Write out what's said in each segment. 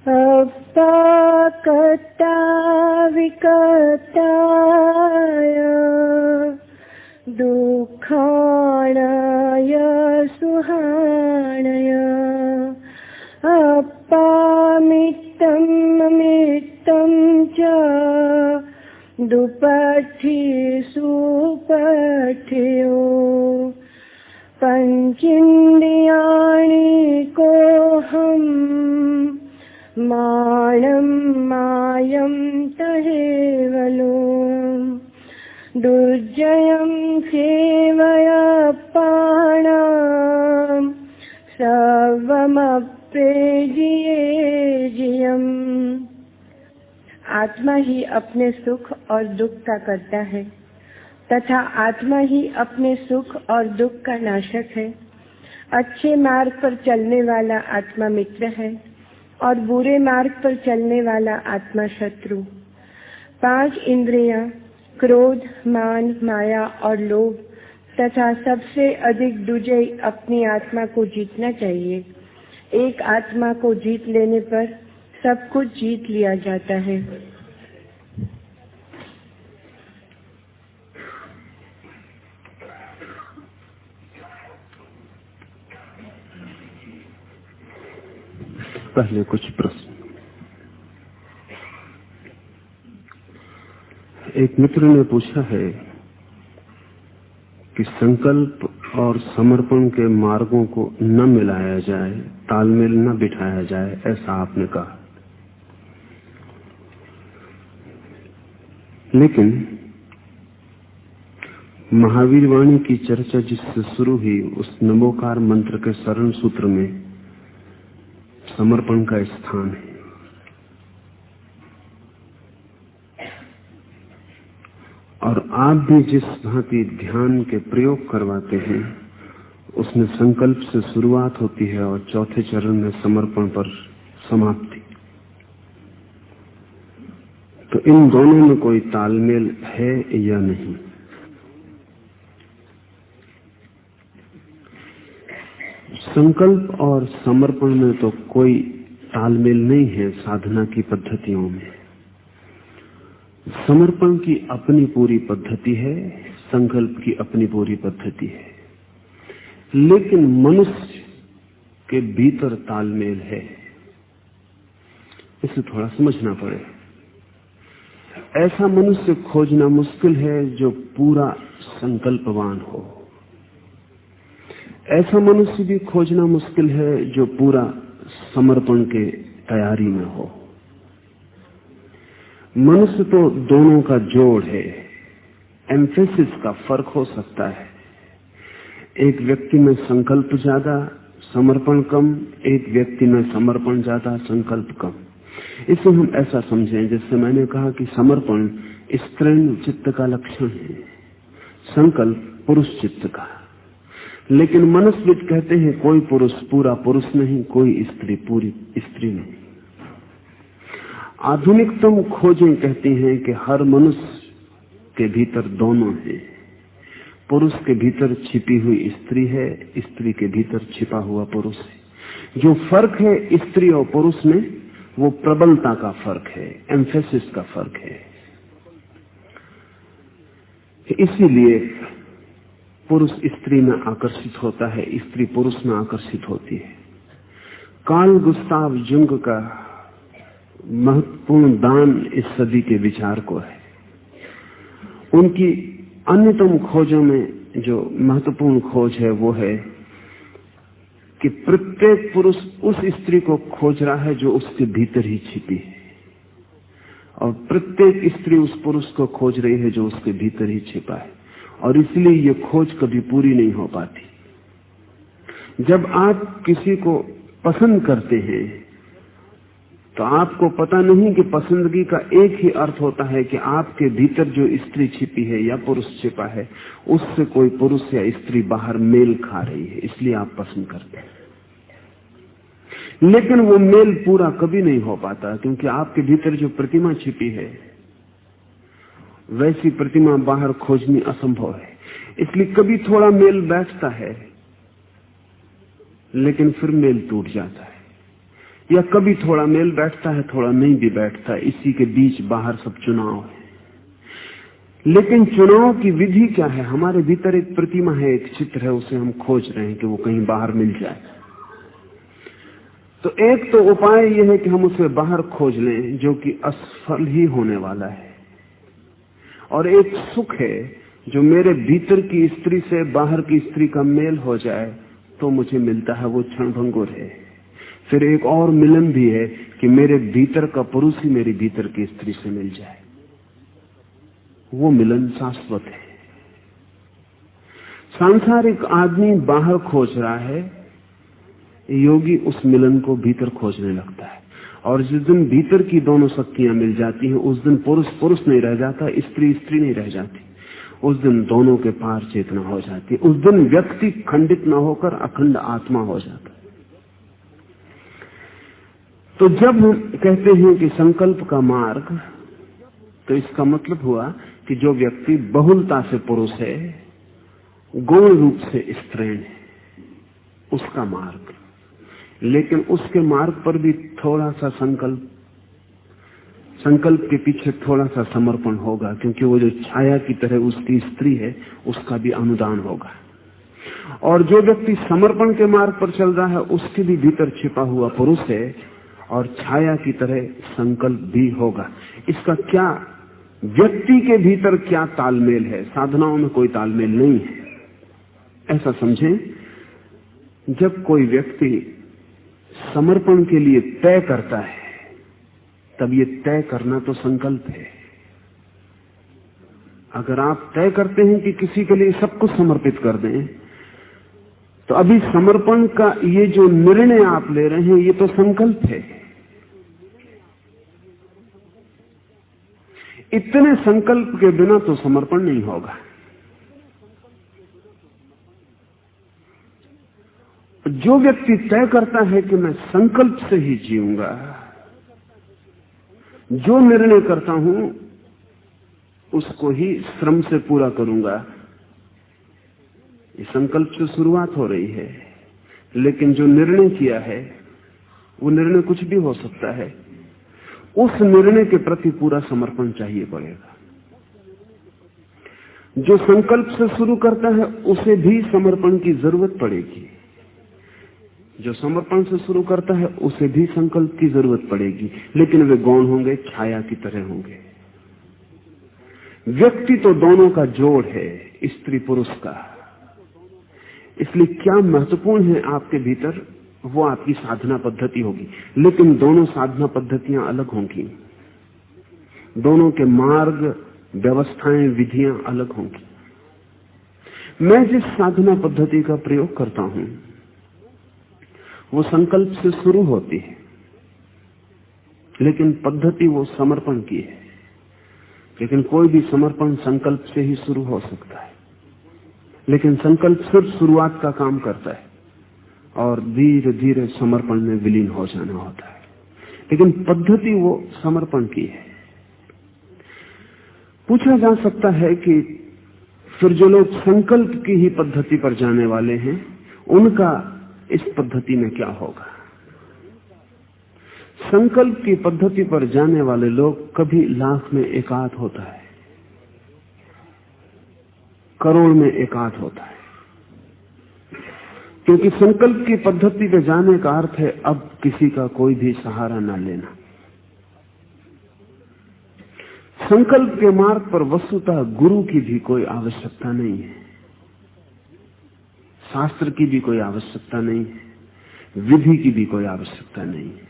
अपाकर्ता विकर्ताय दुःखाणाय सुहाणाय अपामितं ममितं च दुपठी सुपठ्यो पंचेन्द्रियाणि कोऽहं मानं मायं तहेवलो दुर्जयं सेवयापाणां सर्वमप्येजियेजियम्। आत्मा ही अपने सुख और दुख का करता है तथा आत्मा ही अपने सुख और दुख का नाशक है। अच्छे मार्ग पर चलने वाला आत्मा मित्र है और बुरे मार्ग पर चलने वाला आत्मा शत्रु। 5 इंद्रियां क्रोध, मान, माया और लोभ तथा सबसे अधिक दुर्जय अपनी आत्मा को जीतना चाहिए। एक आत्मा को जीत लेने पर सब कुछ जीत लिया जाता है। पहले कुछ प्रश्न। एक मित्र ने पूछा है कि संकल्प और समर्पण के मार्गों को न मिलाया जाए, तालमेल न बिठाया जाए, ऐसा आपने कहा। लेकिन महावीर वाणी की चर्चा जिससे शुरू हुई, उस नमोकार मंत्र के शरण सूत्र में समर्पण का स्थान है। और आप भी जिस भांति ध्यान के प्रयोग करवाते हैं, उसमें संकल्प से शुरुआत होती है और चौथे चरण में समर्पण पर समाप्ति। तो इन दोनों में कोई तालमेल है या नहीं? संकल्प और समर्पण में तो कोई तालमेल नहीं है साधना की पद्धतियों में। समर्पण की अपनी पूरी पद्धति है, संकल्प की अपनी पूरी पद्धति है, लेकिन मनुष्य के भीतर तालमेल है। इसे थोड़ा समझना पड़े। ऐसा मनुष्य खोजना मुश्किल है जो पूरा संकल्पवान हो। ऐसा मनुष्य भी खोजना मुश्किल है जो पूरा समर्पण के तैयारी में हो। मनुष्य तो दोनों का जोड़ है। एम्फेसिस का फर्क हो सकता है। एक व्यक्ति में संकल्प ज्यादा, समर्पण कम। एक व्यक्ति में समर्पण ज्यादा, संकल्प कम। इसे हम ऐसा समझें जैसे मैंने कहा कि समर्पण स्त्री चित्त का लक्षण है, संकल्प पुरुष चित्त का। लेकिन मनुष्यविद कहते हैं कोई पुरुष पूरा पुरुष नहीं, कोई स्त्री पूरी स्त्री नहीं। आधुनिकतम खोजें कहती हैं कि हर मनुष्य के भीतर दोनों है। पुरुष के भीतर छिपी हुई स्त्री है, स्त्री के भीतर छिपा हुआ पुरुष है। जो फर्क है स्त्री और पुरुष में, वो प्रबलता का फर्क है, एम्फेसिस का फर्क है। इसीलिए पुरुष स्त्री में आकर्षित होता है, स्त्री पुरुष में आकर्षित होती है। कार्ल गुस्ताव जुंग का महत्वपूर्ण दान इस सदी के विचार को है। उनकी अन्यतम खोजों में जो महत्वपूर्ण खोज है वो है कि प्रत्येक पुरुष उस स्त्री को खोज रहा है जो उसके भीतर ही छिपी है, और प्रत्येक स्त्री उस पुरुष को खोज रही है जो उसके भीतर ही छिपा है। और इसलिए ये खोज कभी पूरी नहीं हो पाती। जब आप किसी को पसंद करते हैं तो आपको पता नहीं कि पसंदगी का एक ही अर्थ होता है कि आपके भीतर जो स्त्री छिपी है या पुरुष छिपा है, उससे कोई पुरुष या स्त्री बाहर मेल खा रही है, इसलिए आप पसंद करते हैं। लेकिन वो मेल पूरा कभी नहीं हो पाता, क्योंकि आपके भीतर जो प्रतिमा छिपी है वैसी प्रतिमा बाहर खोजनी असंभव है। इसलिए कभी थोड़ा मेल बैठता है, लेकिन फिर मेल टूट जाता है। या कभी थोड़ा मेल बैठता है, थोड़ा नहीं भी बैठता, इसी के बीच बाहर सब चुनाव है। लेकिन चुनाव की विधि क्या है? हमारे भीतर एक प्रतिमा है, एक चित्र है, उसे हम खोज रहे हैं कि वो कहीं बाहर मिल जाए। तो एक तो उपाय यह है कि हम उसे बाहर खोज लें, जो कि असफल ही होने वाला है। और एक सुख है जो मेरे भीतर की स्त्री से बाहर की स्त्री का मेल हो जाए तो मुझे मिलता है, वो क्षणभंगुर है। फिर एक और मिलन भी है कि मेरे भीतर का पुरुष ही मेरी भीतर की स्त्री से मिल जाए, वो मिलन शाश्वत है। सांसारिक आदमी बाहर खोज रहा है, योगी उस मिलन को भीतर खोजने लगता है। और जिस दिन भीतर की दोनों शक्तियां मिल जाती हैं, उस दिन पुरुष पुरुष नहीं रह जाता, स्त्री स्त्री नहीं रह जाती, उस दिन दोनों के पार चेतना हो जाती है। उस दिन व्यक्ति खंडित न होकर अखंड आत्मा हो जाता है। तो जब हम कहते हैं कि संकल्प का मार्ग, तो इसका मतलब हुआ कि जो व्यक्ति बहुलता से पुरुष है, गौण रूप से स्त्रीण है, उसका मार्ग। लेकिन उसके मार्ग पर भी थोड़ा सा संकल्प के पीछे थोड़ा सा समर्पण होगा, क्योंकि वो जो छाया की तरह उसकी स्त्री है, उसका भी अनुदान होगा। और जो व्यक्ति समर्पण के मार्ग पर चल रहा है, उसके भी भीतर छिपा हुआ पुरुष है और छाया की तरह संकल्प भी होगा। इसका क्या व्यक्ति के भीतर क्या तालमेल है? साधनाओं में कोई तालमेल नहीं है। ऐसा समझें, जब कोई व्यक्ति समर्पण के लिए तय करता है, तब ये तय करना तो संकल्प है। अगर आप तय करते हैं कि किसी के लिए सब कुछ समर्पित कर दें, तो अभी समर्पण का ये जो निर्णय आप ले रहे हैं, ये तो संकल्प है। इतने संकल्प के बिना तो समर्पण नहीं होगा। जो व्यक्ति तय करता है कि मैं संकल्प से ही जीऊंगा, जो निर्णय करता हूं उसको ही श्रम से पूरा करूंगा, ये संकल्प से शुरुआत हो रही है। लेकिन जो निर्णय किया है, वो निर्णय कुछ भी हो सकता है, उस निर्णय के प्रति पूरा समर्पण चाहिए पड़ेगा। जो संकल्प से शुरू करता है, उसे भी समर्पण की जरूरत पड़ेगी। जो समर्पण से शुरू करता है, उसे भी संकल्प की जरूरत पड़ेगी, लेकिन वे गौण होंगे, छाया की तरह होंगे। व्यक्ति तो दोनों का जोड़ है, स्त्री पुरुष का। इसलिए क्या महत्वपूर्ण है आपके भीतर, वो आपकी साधना पद्धति होगी। लेकिन दोनों साधना पद्धतियां अलग होंगी, दोनों के मार्ग, व्यवस्थाएं, विधियां अलग होंगी। मैं जिस साधना पद्धति का प्रयोग करता हूं, वो संकल्प से शुरू होती है, लेकिन पद्धति वो समर्पण की है। लेकिन कोई भी समर्पण संकल्प से ही शुरू हो सकता है, लेकिन संकल्प सिर्फ शुरुआत का काम करता है और धीरे धीरे समर्पण में विलीन हो जाना होता है। लेकिन पद्धति वो समर्पण की है। पूछा जा सकता है कि फिर जो लोग संकल्प की ही पद्धति पर जाने वाले हैं, उनका इस पद्धति में क्या होगा? संकल्प की पद्धति पर जाने वाले लोग कभी लाख में एकाध होता है, करोड़ में एकाध होता है। क्योंकि संकल्प की पद्धति पे जाने का अर्थ है अब किसी का कोई भी सहारा न लेना। संकल्प के मार्ग पर वस्तुतः गुरु की भी कोई आवश्यकता नहीं है, शास्त्र की भी कोई आवश्यकता नहीं है, विधि की भी कोई आवश्यकता नहीं है।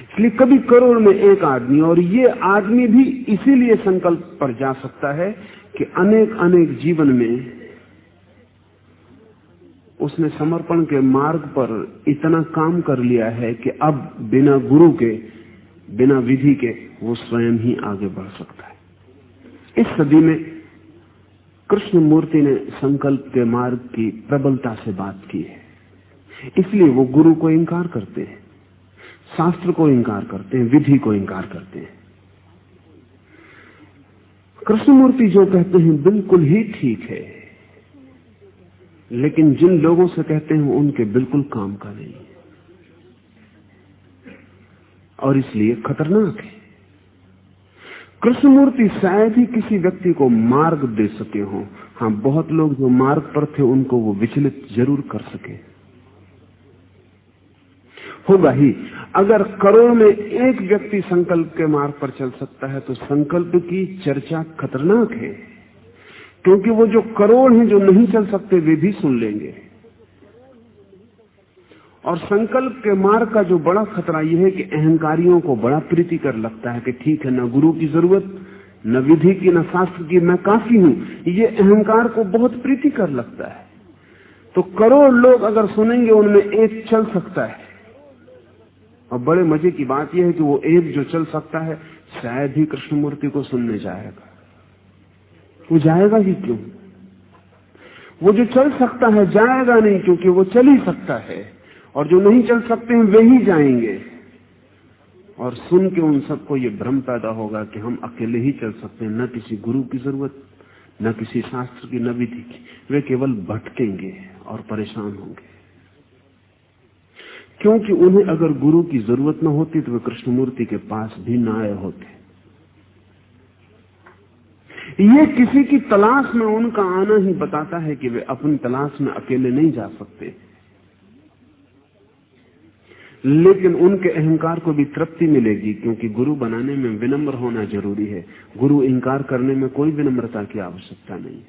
इसलिए कभी करोड़ में एक आदमी, और ये आदमी भी इसीलिए संकल्प पर जा सकता है कि अनेक अनेक जीवन में उसने समर्पण के मार्ग पर इतना काम कर लिया है कि अब बिना गुरु के, बिना विधि के वो स्वयं ही आगे बढ़ सकता है। इस सदी में कृष्णमूर्ति ने संकल्प के मार्ग की प्रबलता से बात की है, इसलिए वो गुरु को इंकार करते हैं, शास्त्र को इंकार करते हैं, विधि को इंकार करते हैं। कृष्णमूर्ति जो कहते हैं बिल्कुल ही ठीक है, लेकिन जिन लोगों से कहते हैं उनके बिल्कुल काम का नहीं है। और इसलिए खतरनाक है। कृष्णमूर्ति शायद ही किसी व्यक्ति को मार्ग दे सके हों। हाँ, बहुत लोग जो मार्ग पर थे उनको वो विचलित जरूर कर सके। होगा ही। अगर करोड़ में एक व्यक्ति संकल्प के मार्ग पर चल सकता है तो संकल्प की चर्चा खतरनाक है, क्योंकि वो जो करोड़ हैं जो नहीं चल सकते वे भी सुन लेंगे। और संकल्प के मार्ग का जो बड़ा खतरा यह है कि अहंकारियों को बड़ा प्रीतिकर लगता है कि ठीक है, न गुरु की जरूरत, न विधि की, न शास्त्र की, मैं काफी हूं। ये अहंकार को बहुत प्रीतिकर लगता है। तो करोड़ लोग अगर सुनेंगे उनमें एक चल सकता है। और बड़े मजे की बात यह है कि वो एक जो चल सकता है शायद ही कृष्णमूर्ति को सुनने जाएगा। वो जाएगा ही क्यों? वो जो चल सकता है जाएगा नहीं, क्योंकि वो चल ही सकता है। और जो नहीं चल सकते हैं वे ही जाएंगे। और सुन के उन सबको ये भ्रम पैदा होगा कि हम अकेले ही चल सकते हैं, न किसी गुरु की जरूरत, न किसी शास्त्र की, न विधि की। वे केवल भटकेंगे और परेशान होंगे, क्योंकि उन्हें अगर गुरु की जरूरत न होती तो वे कृष्णमूर्ति के पास भी न आए होते। ये किसी की तलाश में उनका आना ही बताता है कि वे अपनी तलाश में अकेले नहीं जा सकते। लेकिन उनके अहंकार को भी तृप्ति मिलेगी, क्योंकि गुरु बनाने में विनम्र होना जरूरी है। गुरु इंकार करने में कोई विनम्रता की आवश्यकता नहीं।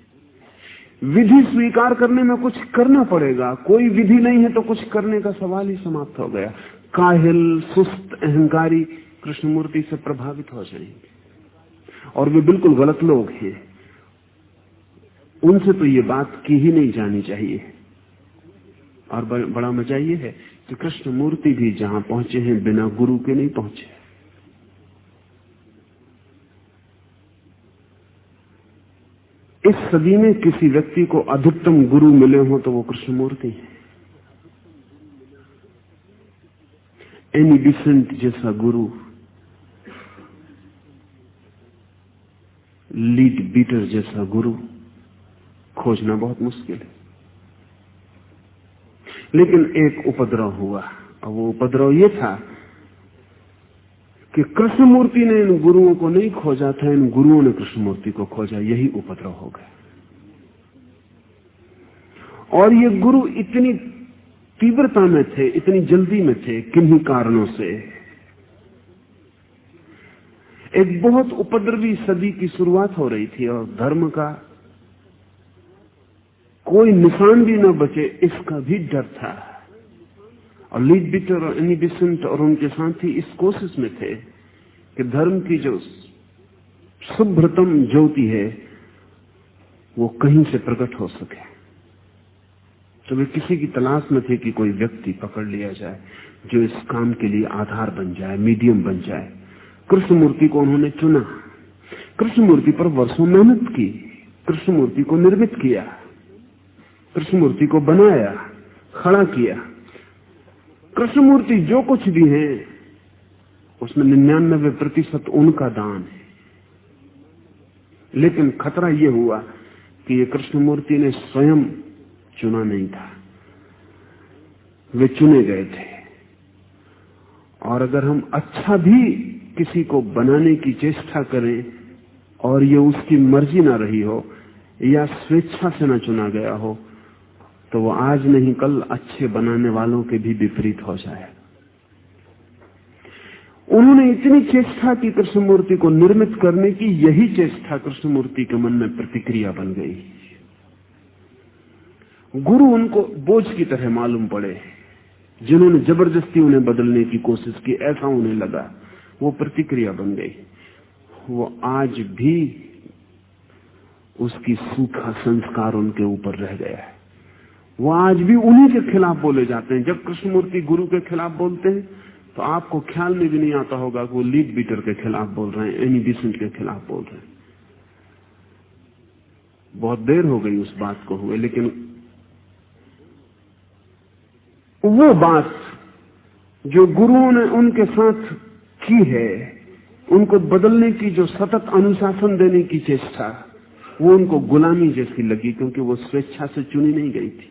विधि स्वीकार करने में कुछ करना पड़ेगा, कोई विधि नहीं है तो कुछ करने का सवाल ही समाप्त हो गया। काहिल, सुस्त, अहंकारी कृष्णमूर्ति से प्रभावित हो जाएंगे, और वे बिल्कुल गलत लोग हैं। उनसे तो ये बात की ही नहीं जानी चाहिए। और बड़ा मजा ये है कि कृष्णमूर्ति भी जहां पहुंचे हैं बिना गुरु के नहीं पहुंचे। इस सदी में किसी व्यक्ति को अधिकतम गुरु मिले हो तो वो कृष्णमूर्ति है। एनी बिसेंट जैसा गुरु, लीड बीटर जैसा गुरु खोजना बहुत मुश्किल है। लेकिन एक उपद्रव हुआ, और वो उपद्रव ये था कि कृष्णमूर्ति ने इन गुरुओं को नहीं खोजा था, इन गुरुओं ने कृष्णमूर्ति को खोजा। यही उपद्रव हो गया। और ये गुरु इतनी तीव्रता में थे, इतनी जल्दी में थे, किन्हीं कारणों से। एक बहुत उपद्रवी सदी की शुरुआत हो रही थी, और धर्म का कोई निशान भी न बचे इसका भी डर था। और लीड बीटर और एनी बिसेंट और उनके साथी इस कोशिश में थे कि धर्म की जो शुभ्रतम ज्योति है वो कहीं से प्रकट हो सके। तो वे किसी की तलाश में थे कि कोई व्यक्ति पकड़ लिया जाए जो इस काम के लिए आधार बन जाए, मीडियम बन जाए। कृष्णमूर्ति को उन्होंने चुना। कृष्णमूर्ति पर वर्षों मेहनत की, कृष्णमूर्ति को निर्मित किया, कृष्णमूर्ति को बनाया, खड़ा किया। कृष्णमूर्ति जो कुछ भी है उसमें 99% उनका दान है। लेकिन खतरा यह हुआ कि ये कृष्णमूर्ति ने स्वयं चुना नहीं था, वे चुने गए थे। और अगर हम अच्छा भी किसी को बनाने की चेष्टा करें और ये उसकी मर्जी ना रही हो या स्वेच्छा से ना चुना गया हो, तो वो आज नहीं कल अच्छे बनाने वालों के भी विपरीत हो जाए। उन्होंने इतनी चेष्टा की कृष्णमूर्ति को निर्मित करने की, यही चेष्टा कृष्णमूर्ति के मन में प्रतिक्रिया बन गई। गुरु उनको बोझ की तरह मालूम पड़े। जिन्होंने जबरदस्ती उन्हें बदलने की कोशिश की, ऐसा उन्हें लगा, वो प्रतिक्रिया बन गई। वो आज भी उसकी सूखा संस्कार उनके ऊपर रह गया है। वो आज भी उन्हीं के खिलाफ बोले जाते हैं। जब कृष्णमूर्ति गुरु के खिलाफ बोलते हैं तो आपको ख्याल में भी नहीं आता होगा कि वो लीड बीटर के खिलाफ बोल रहे हैं, एनी बिसेंट के खिलाफ बोल रहे हैं। बहुत देर हो गई उस बात को हुए, लेकिन वो बात जो गुरुओं ने उनके साथ की है, उनको बदलने की जो सतत अनुशासन देने की चेष्टा, वो उनको गुलामी जैसी लगी, क्योंकि वो स्वेच्छा से चुनी नहीं गई थी।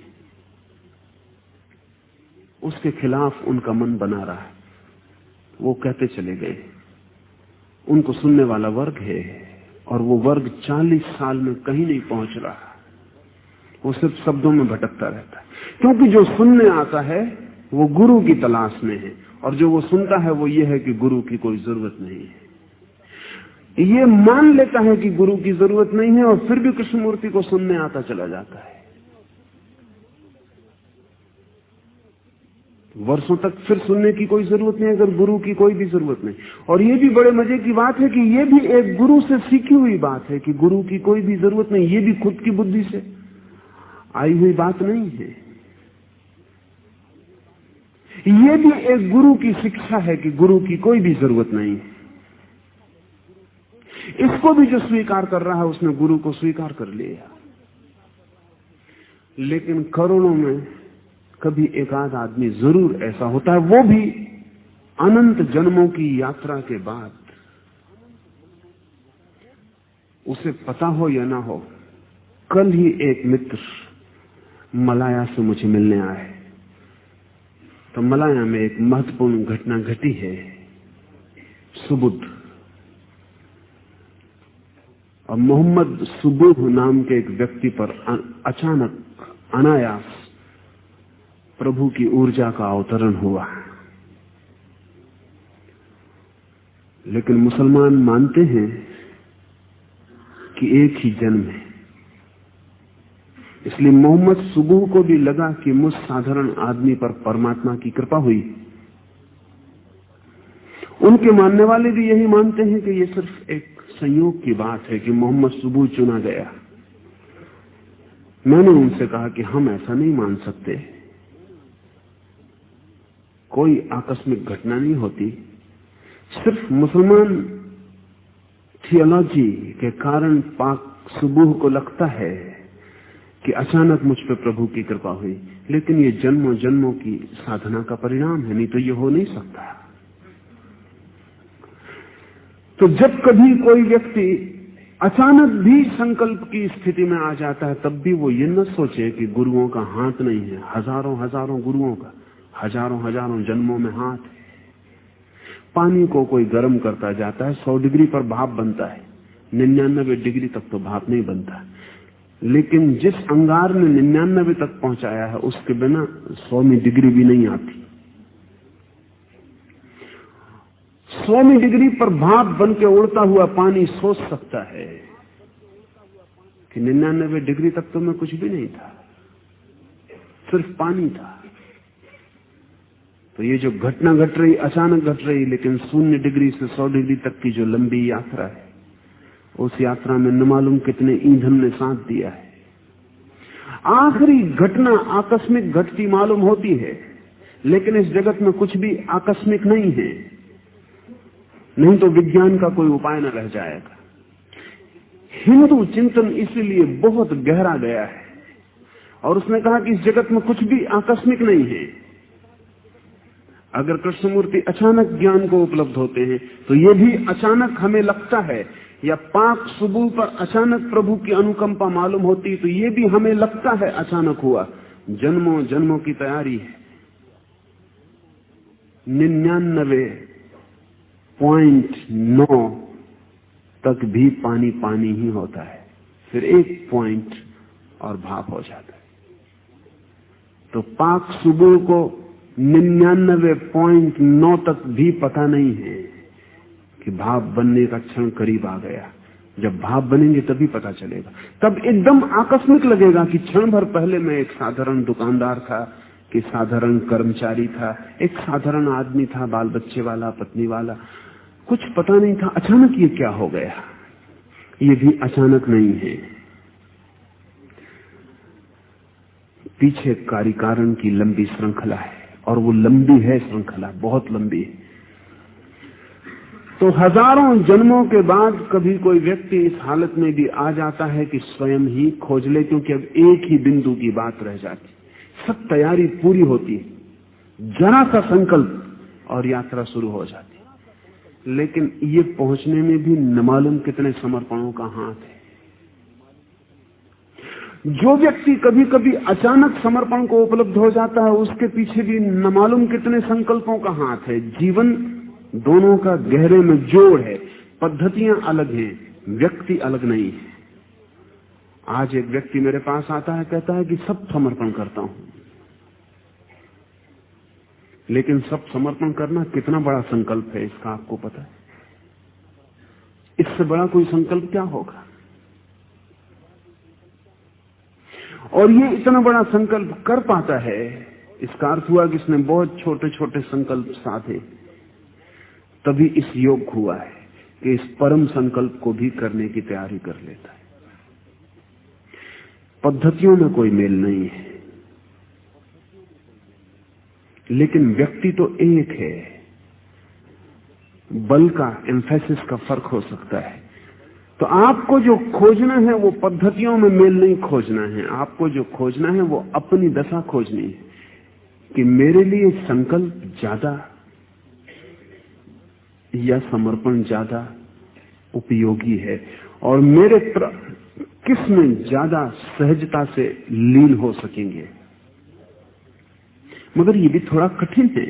उसके खिलाफ उनका मन बना रहा है। वो कहते चले गए। उनको सुनने वाला वर्ग है और वो वर्ग 40 साल में कहीं नहीं पहुंच रहा, वो सिर्फ शब्दों में भटकता रहता है। क्योंकि जो सुनने आता है वो गुरु की तलाश में है, और जो वो सुनता है वो ये है कि गुरु की कोई जरूरत नहीं है। ये मान लेता है कि गुरु की जरूरत नहीं है और फिर भी कृष्णमूर्ति को सुनने आता चला जाता है। वर्षों तक फिर सुनने की कोई जरूरत नहीं, अगर गुरु की कोई भी जरूरत नहीं। और ये भी बड़े मजे की बात है कि ये भी एक गुरु से सीखी हुई बात है कि गुरु की कोई भी जरूरत नहीं। ये भी खुद की बुद्धि से आई हुई बात नहीं है, ये भी एक गुरु की शिक्षा है कि गुरु की कोई भी जरूरत नहीं है। इसको भी जो स्वीकार कर रहा है उसने गुरु को स्वीकार कर लिया। लेकिन करोड़ों में कभी एक आध आदमी जरूर ऐसा होता है, वो भी अनंत जन्मों की यात्रा के बाद। उसे पता हो या ना हो, कल ही एक मित्र मलाया से मुझे मिलने आए। तो मलाया में एक महत्वपूर्ण घटना घटी है। सुबुध और मोहम्मद सुबुह नाम के एक व्यक्ति पर अचानक अनायास प्रभु की ऊर्जा का अवतरण हुआ। लेकिन मुसलमान मानते हैं कि एक ही जन्म है, इसलिए मोहम्मद सुबुह को भी लगा कि मुझ साधारण आदमी पर परमात्मा की कृपा हुई। उनके मानने वाले भी यही मानते हैं कि यह सिर्फ एक संयोग की बात है कि मोहम्मद सुबुह चुना गया। मैंने उनसे कहा कि हम ऐसा नहीं मान सकते, कोई आकस्मिक घटना नहीं होती। सिर्फ मुसलमान थियोलॉजी के कारण पाक सुबुह को लगता है कि अचानक मुझ पर प्रभु की कृपा हुई, लेकिन ये जन्मों जन्मों की साधना का परिणाम है, नहीं तो ये हो नहीं सकता। तो जब कभी कोई व्यक्ति अचानक भी संकल्प की स्थिति में आ जाता है, तब भी वो ये न सोचे कि गुरुओं का हाथ नहीं है। हजारों हजारों गुरुओं का हजारों हजारों जन्मों में हाथ है। पानी को कोई गर्म करता जाता है, 100 डिग्री पर भाप बनता है, 99 डिग्री तक तो भाप नहीं बनता। लेकिन जिस अंगार ने 99 तक पहुंचाया है, उसके बिना 100वीं डिग्री भी नहीं आती। 100वीं डिग्री पर भाप बन के उड़ता हुआ पानी सोच सकता है कि 99 डिग्री तक तो मैं कुछ भी नहीं था, सिर्फ पानी था। तो ये जो घटना घट रही, अचानक घट रही, लेकिन 0 डिग्री से 100 डिग्री तक की जो लंबी यात्रा है, उस यात्रा में न मालूम कितने ईंधन ने साथ दिया है। आखिरी घटना आकस्मिक घटती मालूम होती है, लेकिन इस जगत में कुछ भी आकस्मिक नहीं है, नहीं तो विज्ञान का कोई उपाय न रह जाएगा। हिंदू चिंतन इसलिए बहुत गहरा गया है और उसने कहा कि इस जगत में कुछ भी आकस्मिक नहीं है। अगर कृष्णमूर्ति अचानक ज्ञान को उपलब्ध होते हैं तो ये भी अचानक हमें लगता है, या पाक सुबुह पर अचानक प्रभु की अनुकंपा मालूम होती तो ये भी हमें लगता है अचानक हुआ। जन्मों जन्मों की तैयारी है। 99.9 तक भी पानी पानी ही होता है, फिर 1 पॉइंट और भाप हो जाता है। तो पाक सुबुह को 99.9 तक भी पता नहीं है कि भाप बनने का क्षण करीब आ गया। जब भाप बनेंगे तभी पता चलेगा। तब एकदम आकस्मिक लगेगा कि क्षण भर पहले मैं एक साधारण दुकानदार था, कि साधारण कर्मचारी था, एक साधारण आदमी था, बाल बच्चे वाला, पत्नी वाला, कुछ पता नहीं था। अचानक ये क्या हो गया? ये भी अचानक नहीं है, पीछे कार्य कारण की लंबी श्रृंखला है, और वो लंबी है श्रृंखला, बहुत लंबी है। तो हजारों जन्मों के बाद कभी कोई व्यक्ति इस हालत में भी आ जाता है कि स्वयं ही खोज ले, क्योंकि अब एक ही बिंदु की बात रह जाती, सब तैयारी पूरी होती है, जरा सा संकल्प और यात्रा शुरू हो जाती। लेकिन ये पहुंचने में भी न मालूम कितने समर्पणों का हाथ है। जो व्यक्ति कभी कभी अचानक समर्पण को उपलब्ध हो जाता है, उसके पीछे भी न मालूम कितने संकल्पों का हाथ है। जीवन दोनों का गहरे में जोड़ है। पद्धतियां अलग हैं, व्यक्ति अलग नहीं है। आज एक व्यक्ति मेरे पास आता है, कहता है कि सब समर्पण करता हूं, लेकिन सब समर्पण करना कितना बड़ा संकल्प है इसका आपको पता है? इससे बड़ा कोई संकल्प क्या होगा? और ये इतना बड़ा संकल्प कर पाता है, इसका अर्थ हुआ कि इसने बहुत छोटे छोटे संकल्प साधे, तभी इस योग हुआ है कि इस परम संकल्प को भी करने की तैयारी कर लेता है। पद्धतियों में कोई मेल नहीं है, लेकिन व्यक्ति तो एक है। बल का, एम्फेसिस का फर्क हो सकता है। तो आपको जो खोजना है वो पद्धतियों में मेल नहीं खोजना है, आपको जो खोजना है वो अपनी दशा खोजनी है कि मेरे लिए संकल्प ज्यादा या समर्पण ज्यादा उपयोगी है, और मेरे किस में ज्यादा सहजता से लीन हो सकेंगे। मगर ये भी थोड़ा कठिन है,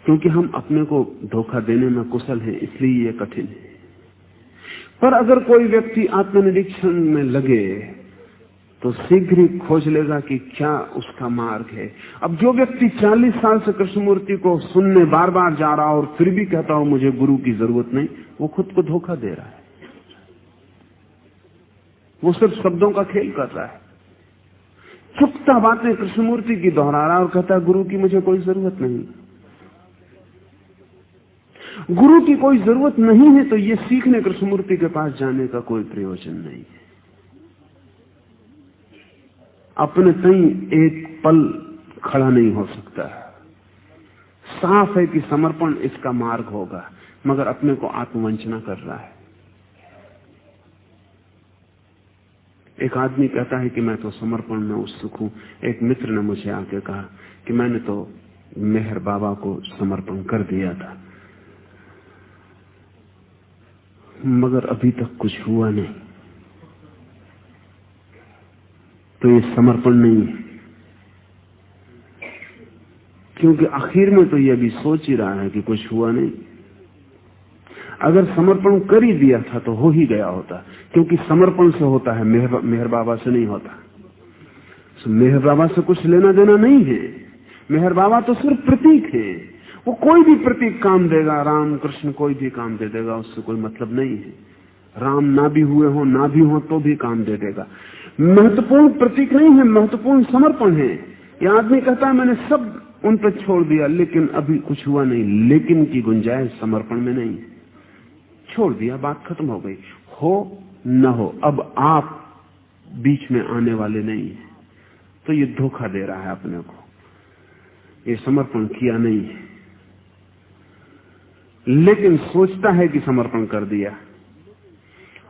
क्योंकि हम अपने को धोखा देने में कुशल हैं, इसलिए ये कठिन है। पर अगर कोई व्यक्ति आत्मनिरीक्षण में लगे तो शीघ्र ही खोज लेगा कि क्या उसका मार्ग है। अब जो व्यक्ति 40 साल से कृष्णमूर्ति को सुनने बार बार जा रहा और फिर भी कहता हो मुझे गुरु की जरूरत नहीं, वो खुद को धोखा दे रहा है। वो सिर्फ शब्दों का खेल कर रहा है, चुपता बातें कृष्णमूर्ति की दोहरा रहा और कहता है गुरु की मुझे कोई जरूरत नहीं। गुरु की कोई जरूरत नहीं है तो ये सीखने कृष्णमूर्ति के पास जाने का कोई प्रयोजन नहीं है। अपने तई एक पल खड़ा नहीं हो सकता। साफ है कि समर्पण इसका मार्ग होगा, मगर अपने को आत्मवंचना कर रहा है। एक आदमी कहता है कि मैं तो समर्पण में उत्सुक हूं। एक मित्र ने मुझे आके कहा कि मैंने तो मेहर बाबा को समर्पण कर दिया था, मगर अभी तक कुछ हुआ नहीं। तो ये समर्पण नहीं है, क्योंकि आखिर में तो ये अभी सोच ही रहा है कि कुछ हुआ नहीं। अगर समर्पण कर ही दिया था तो हो ही गया होता, क्योंकि समर्पण से होता है, मेहर बाबा से नहीं होता। मेहर बाबा से कुछ लेना देना नहीं है। मेहर बाबा तो सिर्फ प्रतीक है। वो कोई भी प्रतीक काम देगा, राम कृष्ण कोई भी काम दे देगा, उससे कोई मतलब नहीं है। राम ना भी हुए हो ना भी हो तो भी काम दे देगा। महत्वपूर्ण प्रतीक नहीं है, महत्वपूर्ण समर्पण है। यह आदमी कहता है मैंने सब उन पर छोड़ दिया लेकिन अभी कुछ हुआ नहीं। लेकिन की गुंजाइश समर्पण में नहीं है। छोड़ दिया, बात खत्म हो गई। हो न हो, अब आप बीच में आने वाले नहीं है। तो ये धोखा दे रहा है अपने को, ये समर्पण किया नहीं है, लेकिन सोचता है कि समर्पण कर दिया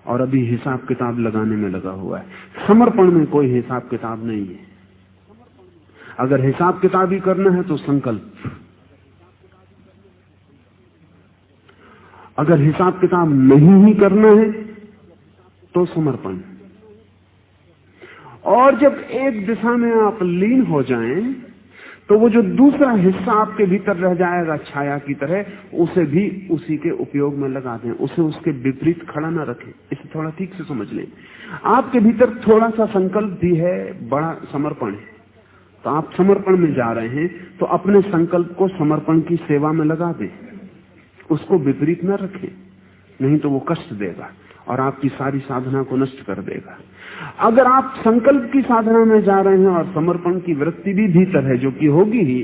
और अभी हिसाब किताब लगाने में लगा हुआ है। समर्पण में कोई हिसाब किताब नहीं है। अगर हिसाब किताब ही करना है तो संकल्प, अगर हिसाब किताब नहीं ही करना है तो समर्पण। और जब एक दिशा में आप लीन हो जाएं तो वो जो दूसरा हिस्सा आपके भीतर रह जाएगा छाया की तरह, उसे भी उसी के उपयोग में लगा दें, उसे उसके विपरीत खड़ा ना रखें। इसे थोड़ा ठीक से समझ लें। आपके भीतर थोड़ा सा संकल्प भी है, बड़ा समर्पण है, तो आप समर्पण में जा रहे हैं तो अपने संकल्प को समर्पण की सेवा में लगा दें, उसको विपरीत न रखें, नहीं तो वो कष्ट देगा और आपकी सारी साधना को नष्ट कर देगा। अगर आप संकल्प की साधना में जा रहे हैं और समर्पण की वृत्ति भी भीतर है, जो कि होगी ही,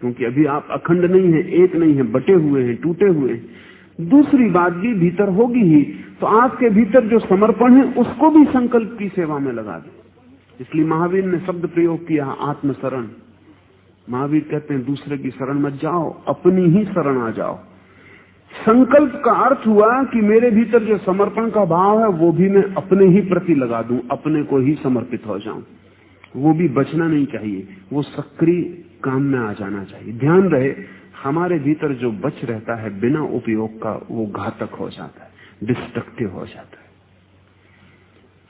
क्योंकि अभी आप अखंड नहीं है, एक नहीं है, बटे हुए हैं, टूटे हुए हैं, दूसरी बात भी भीतर होगी ही, तो आपके भीतर जो समर्पण है उसको भी संकल्प की सेवा में लगा दें। इसलिए महावीर ने शब्द प्रयोग किया आत्मशरण। महावीर कहते हैं दूसरे की शरण मत जाओ, अपनी ही शरण आ जाओ। संकल्प का अर्थ हुआ कि मेरे भीतर जो समर्पण का भाव है वो भी मैं अपने ही प्रति लगा दूं, अपने को ही समर्पित हो जाऊं। वो भी बचना नहीं चाहिए, वो सक्रिय काम में आ जाना चाहिए। ध्यान रहे, हमारे भीतर जो बच रहता है बिना उपयोग का, वो घातक हो जाता है, डिस्ट्रक्टिव हो जाता है।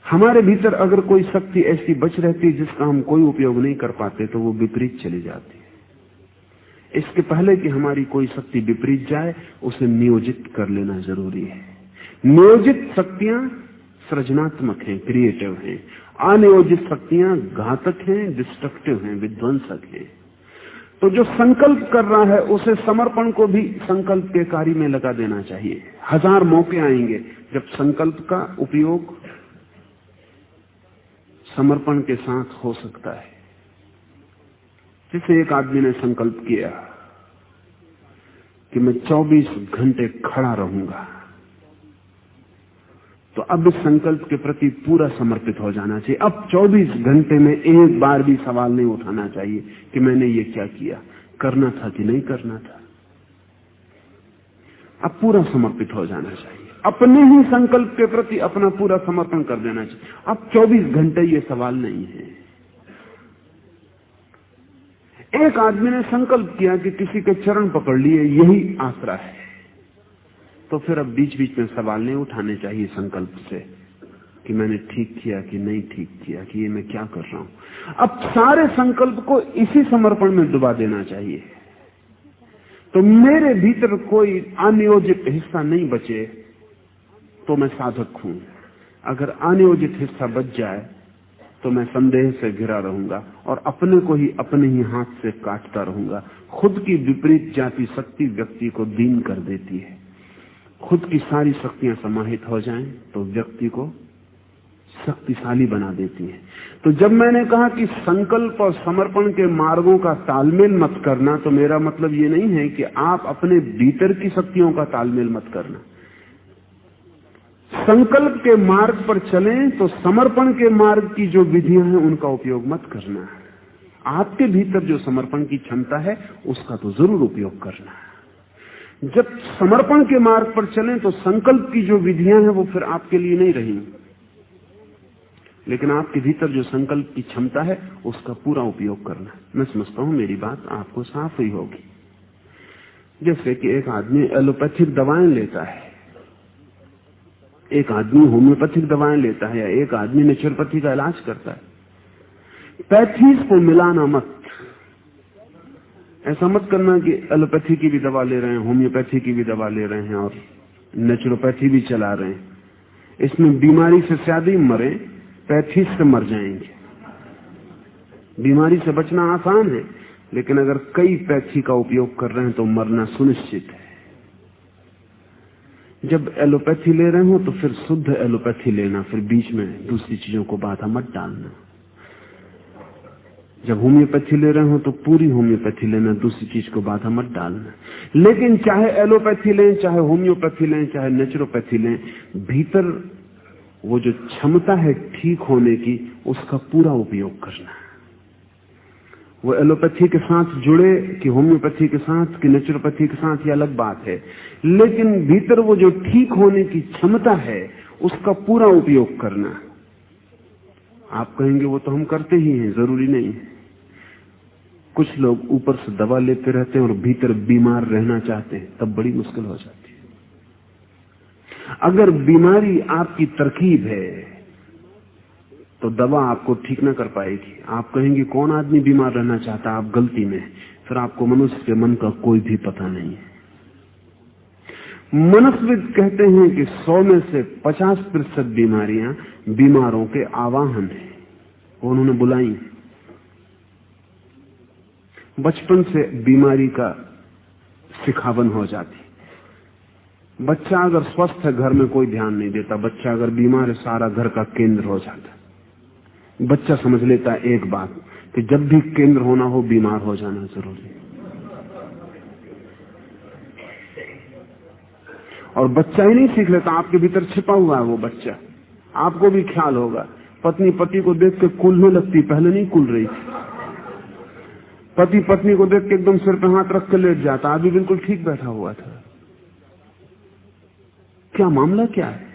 हमारे भीतर अगर कोई शक्ति ऐसी बच रहती है जिसका हम कोई उपयोग नहीं कर पाते, तो वो विपरीत चली जाती है। इसके पहले कि हमारी कोई शक्ति विपरीत जाए, उसे नियोजित कर लेना जरूरी है। नियोजित शक्तियां सृजनात्मक हैं, क्रिएटिव हैं। अनियोजित शक्तियां घातक हैं, डिस्ट्रक्टिव हैं, विध्वंसक हैं। तो जो संकल्प कर रहा है उसे समर्पण को भी संकल्प के कार्य में लगा देना चाहिए। 1000 मौके आएंगे जब संकल्प का उपयोग समर्पण के साथ हो सकता है। जैसे एक आदमी ने संकल्प किया कि मैं 24 घंटे खड़ा रहूंगा, तो अब इस संकल्प के प्रति पूरा समर्पित हो जाना चाहिए। अब 24 घंटे में एक बार भी सवाल नहीं उठाना चाहिए कि मैंने ये क्या किया, करना था कि नहीं करना था। अब पूरा समर्पित हो जाना चाहिए, अपने ही संकल्प के प्रति अपना पूरा समर्पण कर देना चाहिए। अब 24 घंटे ये सवाल नहीं है। एक आदमी ने संकल्प किया कि किसी के चरण पकड़ लिए, यही आसरा है, तो फिर अब बीच बीच में सवाल नहीं उठाने चाहिए संकल्प से कि मैंने ठीक किया कि नहीं ठीक किया, कि ये मैं क्या कर रहा हूं। अब सारे संकल्प को इसी समर्पण में डुबा देना चाहिए। तो मेरे भीतर कोई अनियोजित हिस्सा नहीं बचे तो मैं साधक हूं। अगर अनियोजित हिस्सा बच जाए तो मैं संदेह से घिरा रहूंगा और अपने को ही अपने ही हाथ से काटता रहूंगा। खुद की विपरीत जाती शक्ति व्यक्ति को दीन कर देती है। खुद की सारी शक्तियां समाहित हो जाएं तो व्यक्ति को शक्तिशाली बना देती हैं। तो जब मैंने कहा कि संकल्प और समर्पण के मार्गों का तालमेल मत करना, तो मेरा मतलब ये नहीं है कि आप अपने भीतर की शक्तियों का तालमेल मत करना। संकल्प के मार्ग पर चलें तो समर्पण के मार्ग की जो विधियां हैं उनका उपयोग मत करना। आपके भीतर जो समर्पण की क्षमता है उसका तो जरूर उपयोग करना। जब समर्पण के मार्ग पर चलें तो संकल्प की जो विधियां हैं वो फिर आपके लिए नहीं रही, लेकिन आपके भीतर जो संकल्प की क्षमता है उसका पूरा उपयोग करना। मैं समझता हूं मेरी बात आपको साफ हुई होगी। जैसे कि एक आदमी एलोपैथिक दवाएं लेता है, एक आदमी होम्योपैथिक दवाएं लेता है, या एक आदमी नेचुरोपैथी का इलाज करता है। पैथीज को मिलाना मत। ऐसा मत करना कि एलोपैथी की भी दवा ले रहे हैं, होम्योपैथी की भी दवा ले रहे हैं और नेचुरोपैथी भी चला रहे हैं। इसमें बीमारी से शायद ही मरे, पैथीज से मर जाएंगे। बीमारी से बचना आसान है, लेकिन अगर कई पैथी का उपयोग कर रहे हैं तो मरना सुनिश्चित है। जब एलोपैथी ले रहे हो तो फिर शुद्ध एलोपैथी लेना, फिर बीच में दूसरी चीजों को बाधा मत डालना। जब होम्योपैथी ले रहे हो तो पूरी होम्योपैथी लेना, दूसरी चीज को बाधा मत डालना। लेकिन चाहे एलोपैथी लें, चाहे होम्योपैथी लें, चाहे नेचुरोपैथी लें, भीतर वो जो क्षमता है ठीक होने की उसका पूरा उपयोग करना। वो एलोपैथी के साथ जुड़े कि होम्योपैथी के साथ कि नेचुरोपैथी के साथ, ये अलग बात है, लेकिन भीतर वो जो ठीक होने की क्षमता है उसका पूरा उपयोग करना। आप कहेंगे वो तो हम करते ही हैं, जरूरी नहीं है। कुछ लोग ऊपर से दवा लेते रहते हैं और भीतर बीमार रहना चाहते हैं, तब बड़ी मुश्किल हो जाती है। अगर बीमारी आपकी तरकीब है तो दवा आपको ठीक ना कर पाएगी। आप कहेंगे कौन आदमी बीमार रहना चाहता, आप गलती में, फिर आपको मनुष्य के मन का कोई भी पता नहीं है। मनस्विद कहते हैं कि 100 में से 50% बीमारियां बीमारों के आवाहन है, उन्होंने बुलाई। बचपन से बीमारी का सिखावन हो जाती। बच्चा अगर स्वस्थ है घर में कोई ध्यान नहीं देता, बच्चा अगर बीमार है सारा घर का केंद्र हो जाता। बच्चा समझ लेता है एक बात कि जब भी केंद्र होना हो बीमार हो जाना जरूरी है। और बच्चा ही नहीं सीख लेता, आपके भीतर छिपा हुआ है वो बच्चा। आपको भी ख्याल होगा, पत्नी पति को देख के कूलने लगती, पहले नहीं कूल रही थी। पति पत्नी को देख के एकदम सिर पे हाथ रख के लेट जाता, अभी बिल्कुल ठीक बैठा हुआ था। क्या मामला क्या है?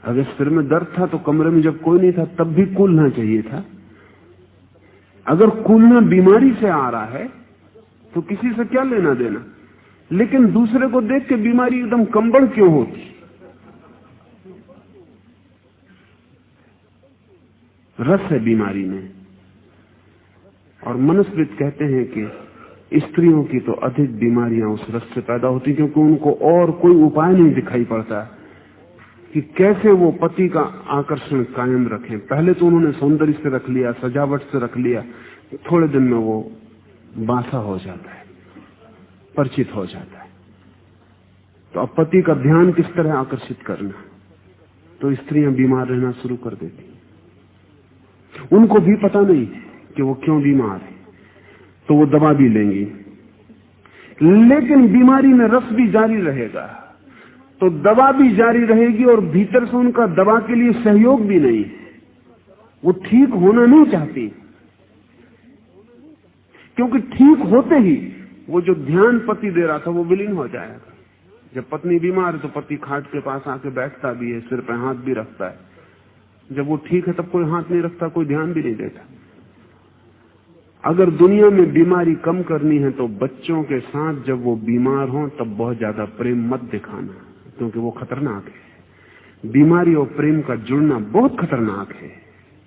अगर सिर में दर्द था तो कमरे में जब कोई नहीं था तब भी कूलना चाहिए था। अगर कूलना बीमारी से आ रहा है तो किसी से क्या लेना देना, लेकिन दूसरे को देख के बीमारी एकदम कंबल क्यों होती? रस है बीमारी में। और मनुस्मृत कहते हैं कि स्त्रियों की तो अधिक बीमारियां उस रस से पैदा होती, क्योंकि उनको और कोई उपाय नहीं दिखाई पड़ता कि कैसे वो पति का आकर्षण कायम रखें। पहले तो उन्होंने सौंदर्य से रख लिया, सजावट से रख लिया, थोड़े दिन में वो बासा हो जाता है, परिचित हो जाता है। तो अब पति का ध्यान किस तरह आकर्षित करना, तो स्त्रियां बीमार रहना शुरू कर देती। उनको भी पता नहीं कि वो क्यों बीमार है, तो वो दवा भी लेंगी, लेकिन बीमारी में रस भी जारी रहेगा, तो दवा भी जारी रहेगी और भीतर से उनका दवा के लिए सहयोग भी नहीं। वो ठीक होना नहीं चाहती, क्योंकि ठीक होते ही वो जो ध्यान पति दे रहा था वो विलीन हो जाएगा। जब पत्नी बीमार है तो पति खाट के पास आके बैठता भी है, सिर पे हाथ भी रखता है। जब वो ठीक है तब कोई हाथ नहीं रखता, कोई ध्यान भी नहीं देता। अगर दुनिया में बीमारी कम करनी है तो बच्चों के साथ जब वो बीमार हो तब बहुत ज्यादा प्रेम मत दिखाना, क्योंकि वो खतरनाक है। बीमारी और प्रेम का जुड़ना बहुत खतरनाक है।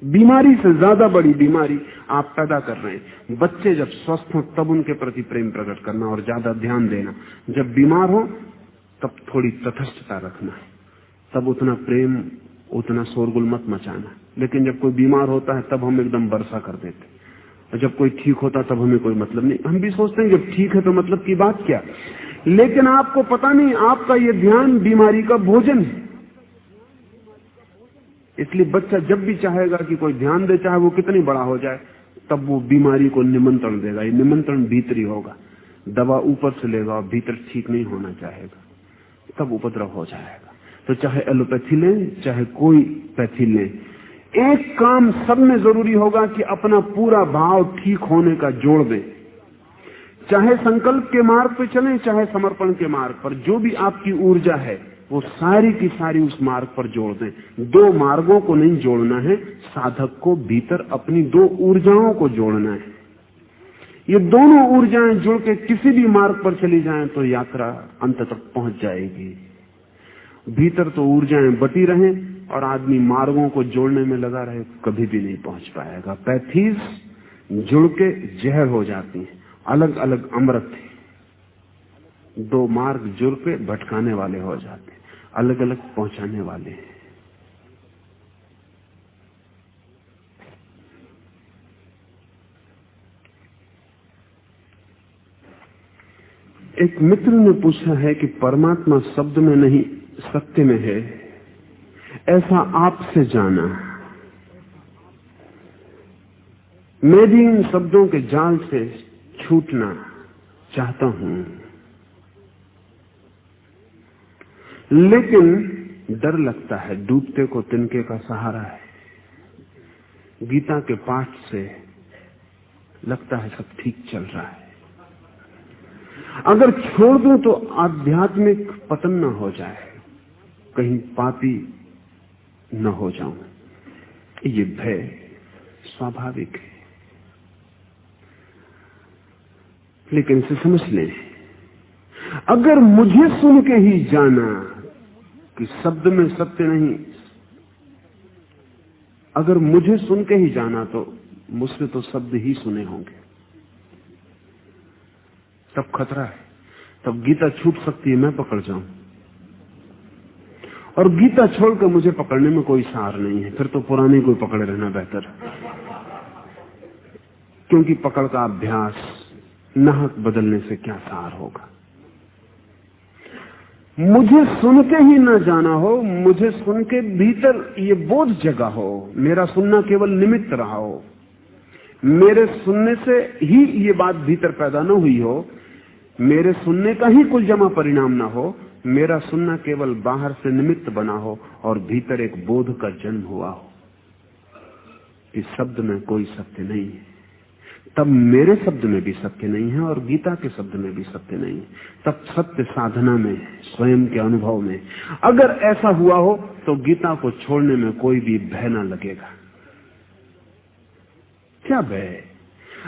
बीमारी से ज्यादा बड़ी बीमारी आप पैदा कर रहे हैं। बच्चे जब स्वस्थ हो तब उनके प्रति प्रेम प्रकट करना और ज्यादा ध्यान देना। जब बीमार हो तब थोड़ी तटस्थता रखना, तब उतना प्रेम, उतना शोरगुल मत मचाना। लेकिन जब कोई बीमार होता है तब हम एकदम वर्षा कर देते, और जब कोई ठीक होता तब हमें कोई मतलब नहीं। हम भी सोचते हैं जब ठीक है तो मतलब की बात क्या, लेकिन आपको पता नहीं आपका ये ध्यान बीमारी का भोजन है। इसलिए बच्चा जब भी चाहेगा कि कोई ध्यान दे, चाहे वो कितनी बड़ा हो जाए, तब वो बीमारी को निमंत्रण देगा। ये निमंत्रण भीतरी होगा। दवा ऊपर से लेगा और भीतर ठीक नहीं होना चाहेगा, तब उपद्रव हो जाएगा। तो चाहे एलोपैथी लें, चाहे कोई पैथी लें, एक काम सब में जरूरी होगा कि अपना पूरा भाव ठीक होने का जोड़ दें। चाहे संकल्प के मार्ग पर चलें, चाहे समर्पण के मार्ग पर, जो भी आपकी ऊर्जा है वो सारी की सारी उस मार्ग पर जोड़ दें। दो मार्गों को नहीं जोड़ना है, साधक को भीतर अपनी दो ऊर्जाओं को जोड़ना है। ये दोनों ऊर्जाएं जुड़ के किसी भी मार्ग पर चली जाएं तो यात्रा अंत तक पहुंच जाएगी। भीतर तो ऊर्जाएं बटी रहें और आदमी मार्गों को जोड़ने में लगा रहे, कभी भी नहीं पहुंच पाएगा। पैथीज जुड़ के जहर हो जाती हैं, अलग अलग अमृत है। दो मार्ग जुड़ के भटकाने वाले हो जाते, अलग अलग पहुंचाने वाले हैं। एक मित्र ने पूछा है कि परमात्मा शब्द में नहीं सत्य में है, ऐसा आपसे जाना। मैं भी इन शब्दों के जाल से छूटना चाहता हूं, लेकिन डर लगता है, डूबते को तिनके का सहारा है। गीता के पाठ से लगता है सब ठीक चल रहा है। अगर छोड़ दूं तो आध्यात्मिक पतन न हो जाए, कहीं पापी न हो जाऊं, ये भय स्वाभाविक है। लेकिन इसे समझ लें, अगर मुझे सुन के ही जाना कि शब्द में सत्य नहीं, अगर मुझे सुन के ही जाना तो मुझसे तो शब्द ही सुने होंगे, तब खतरा है। तब गीता छूट सकती है, मैं पकड़ जाऊं, और गीता छोड़कर मुझे पकड़ने में कोई सार नहीं है। फिर तो पुरानी कोई पकड़े रहना बेहतर, क्योंकि पकड़ का अभ्यास नाहक बदलने से क्या सार होगा। मुझे सुन के ही ना जाना हो, मुझे सुन के भीतर ये बोध जगा हो, मेरा सुनना केवल निमित्त रहा हो, मेरे सुनने से ही ये बात भीतर पैदा न हुई हो, मेरे सुनने का ही कुल जमा परिणाम ना हो, मेरा सुनना केवल बाहर से निमित्त बना हो और भीतर एक बोध का जन्म हुआ हो कि शब्द में कोई सत्य नहीं है, तब मेरे शब्द में भी सत्य नहीं है और गीता के शब्द में भी सत्य नहीं है। तब सत्य साधना में, स्वयं के अनुभव में। अगर ऐसा हुआ हो तो गीता को छोड़ने में कोई भी भय ना लगेगा। क्या भय?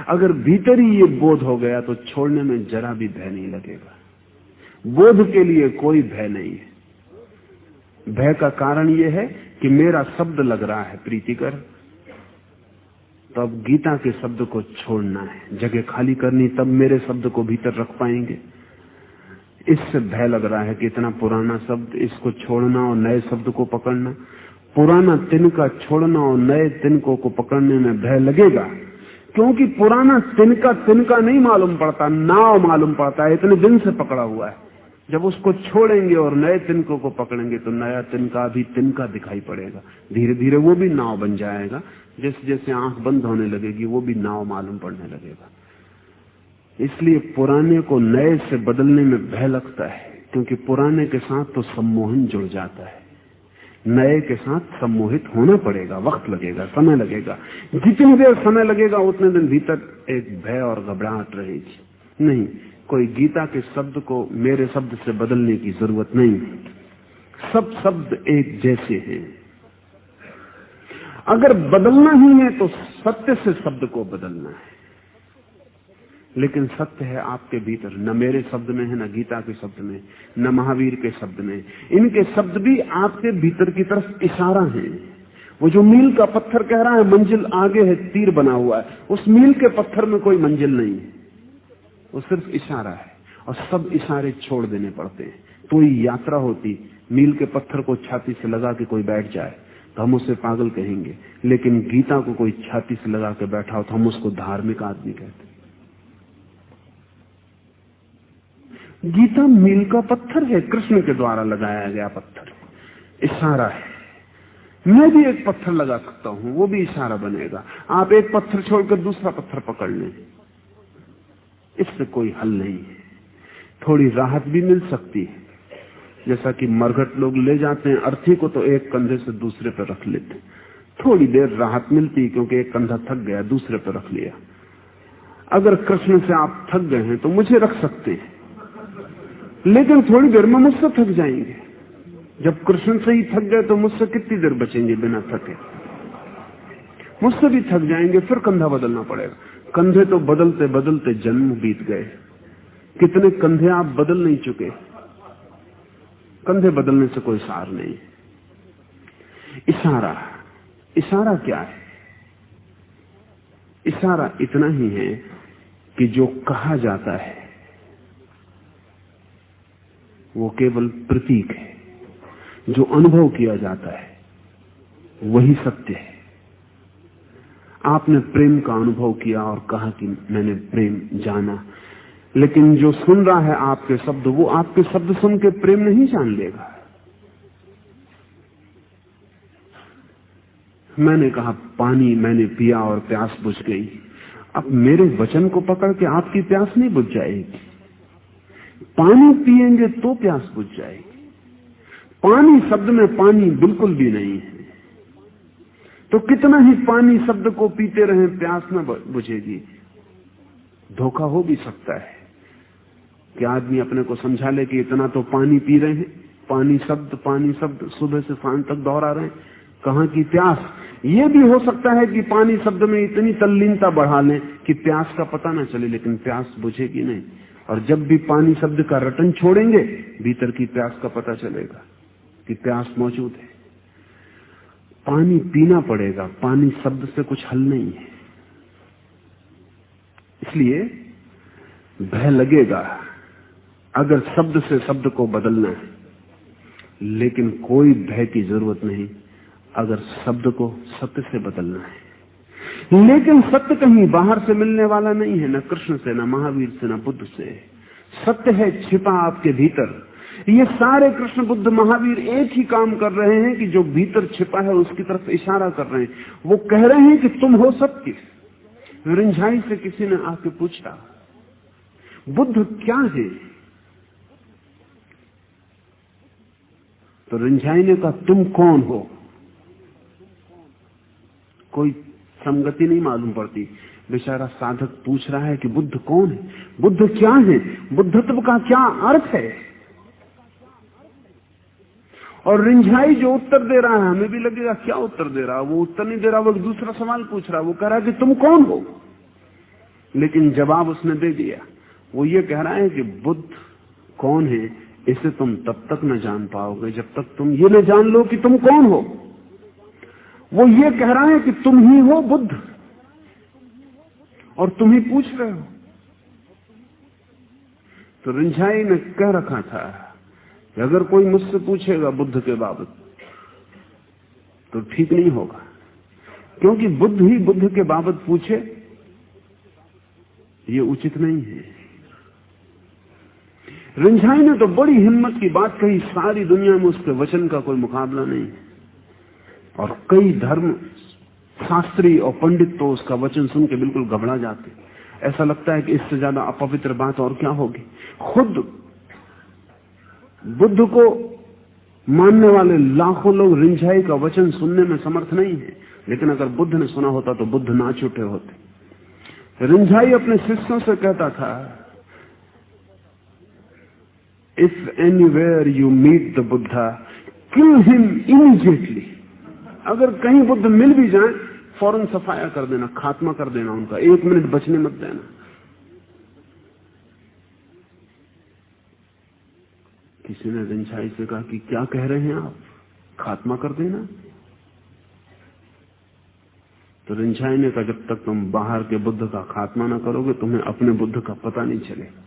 अगर भीतर ही ये बोध हो गया तो छोड़ने में जरा भी भय नहीं लगेगा। बोध के लिए कोई भय नहीं है। भय का कारण ये है कि मेरा शब्द लग रहा है प्रीतिकर, तो अब गीता के शब्द को छोड़ना है, जगह खाली करनी, तब मेरे शब्द को भीतर रख पाएंगे। इससे भय लग रहा है कि इतना पुराना शब्द, इसको छोड़ना और नए शब्द को पकड़ना, पुराना तिनका छोड़ना और नए तिनकों को पकड़ने में भय लगेगा, क्योंकि पुराना तिनका नहीं मालूम पड़ता, नाव मालूम पड़ता है, इतने दिन से पकड़ा हुआ है। जब उसको छोड़ेंगे और नए तिनकों को पकड़ेंगे तो नया तिनका भी तिनका दिखाई पड़ेगा, धीरे धीरे वो भी नाव बन जाएगा। जैसे जैसे आंख बंद होने लगेगी वो भी नाव मालूम पड़ने लगेगा। इसलिए पुराने को नए से बदलने में भय लगता है, क्योंकि पुराने के साथ तो सम्मोहन जुड़ जाता है, नए के साथ सम्मोहित होना पड़ेगा, वक्त लगेगा, समय लगेगा। जितनी देर समय लगेगा उतने दिन भीतर एक भय और घबराहट रहेगी। नहीं, कोई गीता के शब्द को मेरे शब्द से बदलने की जरूरत नहीं, सब शब्द एक जैसे हैं। अगर बदलना ही है तो सत्य से शब्द को बदलना है, लेकिन सत्य है आपके भीतर, न मेरे शब्द में है, न गीता के शब्द में, न महावीर के शब्द में। इनके शब्द भी आपके भीतर की तरफ इशारा है। वो जो मील का पत्थर कह रहा है मंजिल आगे है, तीर बना हुआ है, उस मील के पत्थर में कोई मंजिल नहीं है, वो सिर्फ इशारा है। और सब इशारे छोड़ देने पड़ते हैं तो ही यात्रा होती। मील के पत्थर को छाती से लगा के कोई बैठ जाए तो हम उसे पागल कहेंगे, लेकिन गीता को कोई छाती से लगा के बैठा हो तो हम उसको धार्मिक आदमी कहते हैं। गीता मील का पत्थर है, कृष्ण के द्वारा लगाया गया पत्थर, इशारा है। मैं भी एक पत्थर लगा सकता हूं, वो भी इशारा बनेगा। आप एक पत्थर छोड़कर दूसरा पत्थर पकड़ लें, इससे कोई हल नहीं है। थोड़ी राहत भी मिल सकती है, जैसा कि मरघट लोग ले जाते हैं अर्थी को तो एक कंधे से दूसरे पर रख लेते, थोड़ी देर राहत मिलती है, क्योंकि एक कंधा थक गया, दूसरे पर रख लिया। अगर कृष्ण से आप थक गए हैं तो मुझे रख सकते हैं, लेकिन थोड़ी देर में मुझसे थक जाएंगे। जब कृष्ण से ही थक गए तो मुझसे कितनी देर बचेंगे बिना थके? मुझसे भी थक जाएंगे, फिर कंधा बदलना पड़ेगा। कंधे तो बदलते बदलते जन्म बीत गए, कितने कंधे आप बदल नहीं चुके। कंधे बदलने से कोई सार नहीं। इशारा, इशारा क्या है? इशारा इतना ही है कि जो कहा जाता है वो केवल प्रतीक है, जो अनुभव किया जाता है वही सत्य है। आपने प्रेम का अनुभव किया और कहा कि मैंने प्रेम जाना, लेकिन जो सुन रहा है आपके शब्द, वो आपके शब्द सुन के प्रेम नहीं जान लेगा। मैंने कहा पानी मैंने पिया और प्यास बुझ गई। अब मेरे वचन को पकड़ के आपकी प्यास नहीं बुझ जाएगी। पानी पिएंगे तो प्यास बुझ जाएगी। पानी शब्द में पानी बिल्कुल भी नहीं है, तो कितना ही पानी शब्द को पीते रहे प्यास न बुझेगी। धोखा हो भी सकता है कि आदमी अपने को समझा ले कि इतना तो पानी पी रहे हैं, पानी शब्द सुबह से शाम तक दोहरा रहे हैं, कहां की प्यास। ये भी हो सकता है कि पानी शब्द में इतनी तल्लीनता बढ़ा लें कि प्यास का पता न चले, लेकिन प्यास बुझेगी नहीं। और जब भी पानी शब्द का रटन छोड़ेंगे, भीतर की प्यास का पता चलेगा कि प्यास मौजूद है। पानी पीना पड़ेगा, पानी शब्द से कुछ हल नहीं है। इसलिए भय लगेगा अगर शब्द से शब्द को बदलना है, लेकिन कोई भय की जरूरत नहीं अगर शब्द को सत्य से बदलना है। लेकिन सत्य कहीं बाहर से मिलने वाला नहीं है, न कृष्ण से, न महावीर से, न बुद्ध से। सत्य है छिपा आपके भीतर। ये सारे कृष्ण बुद्ध महावीर एक ही काम कर रहे हैं कि जो भीतर छिपा है उसकी तरफ इशारा कर रहे हैं। वो कह रहे हैं कि तुम हो सत्य। रिंझाई से किसी ने आके पूछा बुद्ध क्या है, तो रिंझाई ने कहा तुम कौन हो। कोई संगति नहीं मालूम पड़ती। बेचारा साधक पूछ रहा है कि बुद्ध कौन है, बुद्ध क्या है, बुद्धत्व का क्या अर्थ है। और रिंझाई जो उत्तर दे रहा है, हमें भी लगेगा क्या उत्तर दे रहा है, वो उत्तर नहीं दे रहा, वो एक दूसरा सवाल पूछ रहा है। वो कह रहा है कि तुम कौन हो, लेकिन जवाब उसने दे दिया। वो ये कह रहा है कि बुद्ध कौन है इसे तुम तब तक न जान पाओगे जब तक तुम ये न जान लो कि तुम कौन हो। वो ये कह रहा है कि तुम ही हो बुद्ध, और तुम ही पूछ रहे हो। तो रिंझाई ने कह रखा था कि अगर कोई मुझसे पूछेगा बुद्ध के बाबत तो ठीक नहीं होगा, क्योंकि बुद्ध ही बुद्ध के बाबत पूछे ये उचित नहीं है। रिंझाई ने तो बड़ी हिम्मत की बात कही, सारी दुनिया में उसके वचन का कोई मुकाबला नहीं है, और कई धर्म शास्त्री और पंडित तो उसका वचन सुन के बिल्कुल घबरा जाते। ऐसा लगता है कि इससे ज्यादा अपवित्र बात और क्या होगी। खुद बुद्ध को मानने वाले लाखों लोग रिंझाई का वचन सुनने में समर्थ नहीं है, लेकिन अगर बुद्ध ने सुना होता तो बुद्ध नाच उठे होते। रिंझाई अपने शिष्यों से कहता था, if anywhere you meet the Buddha kill him immediately. अगर कहीं बुद्ध मिल भी जाए फौरन सफाया कर देना, खात्मा कर देना उनका, 1 मिनट बचने मत देना। किसी ने रिंझाई से कहा कि क्या कह रहे हैं आप, खात्मा कर देना? तो रिंझाई ने कहा, जब तक तुम बाहर के बुद्ध का खात्मा ना करोगे तुम्हें अपने बुद्ध का पता नहीं चलेगा,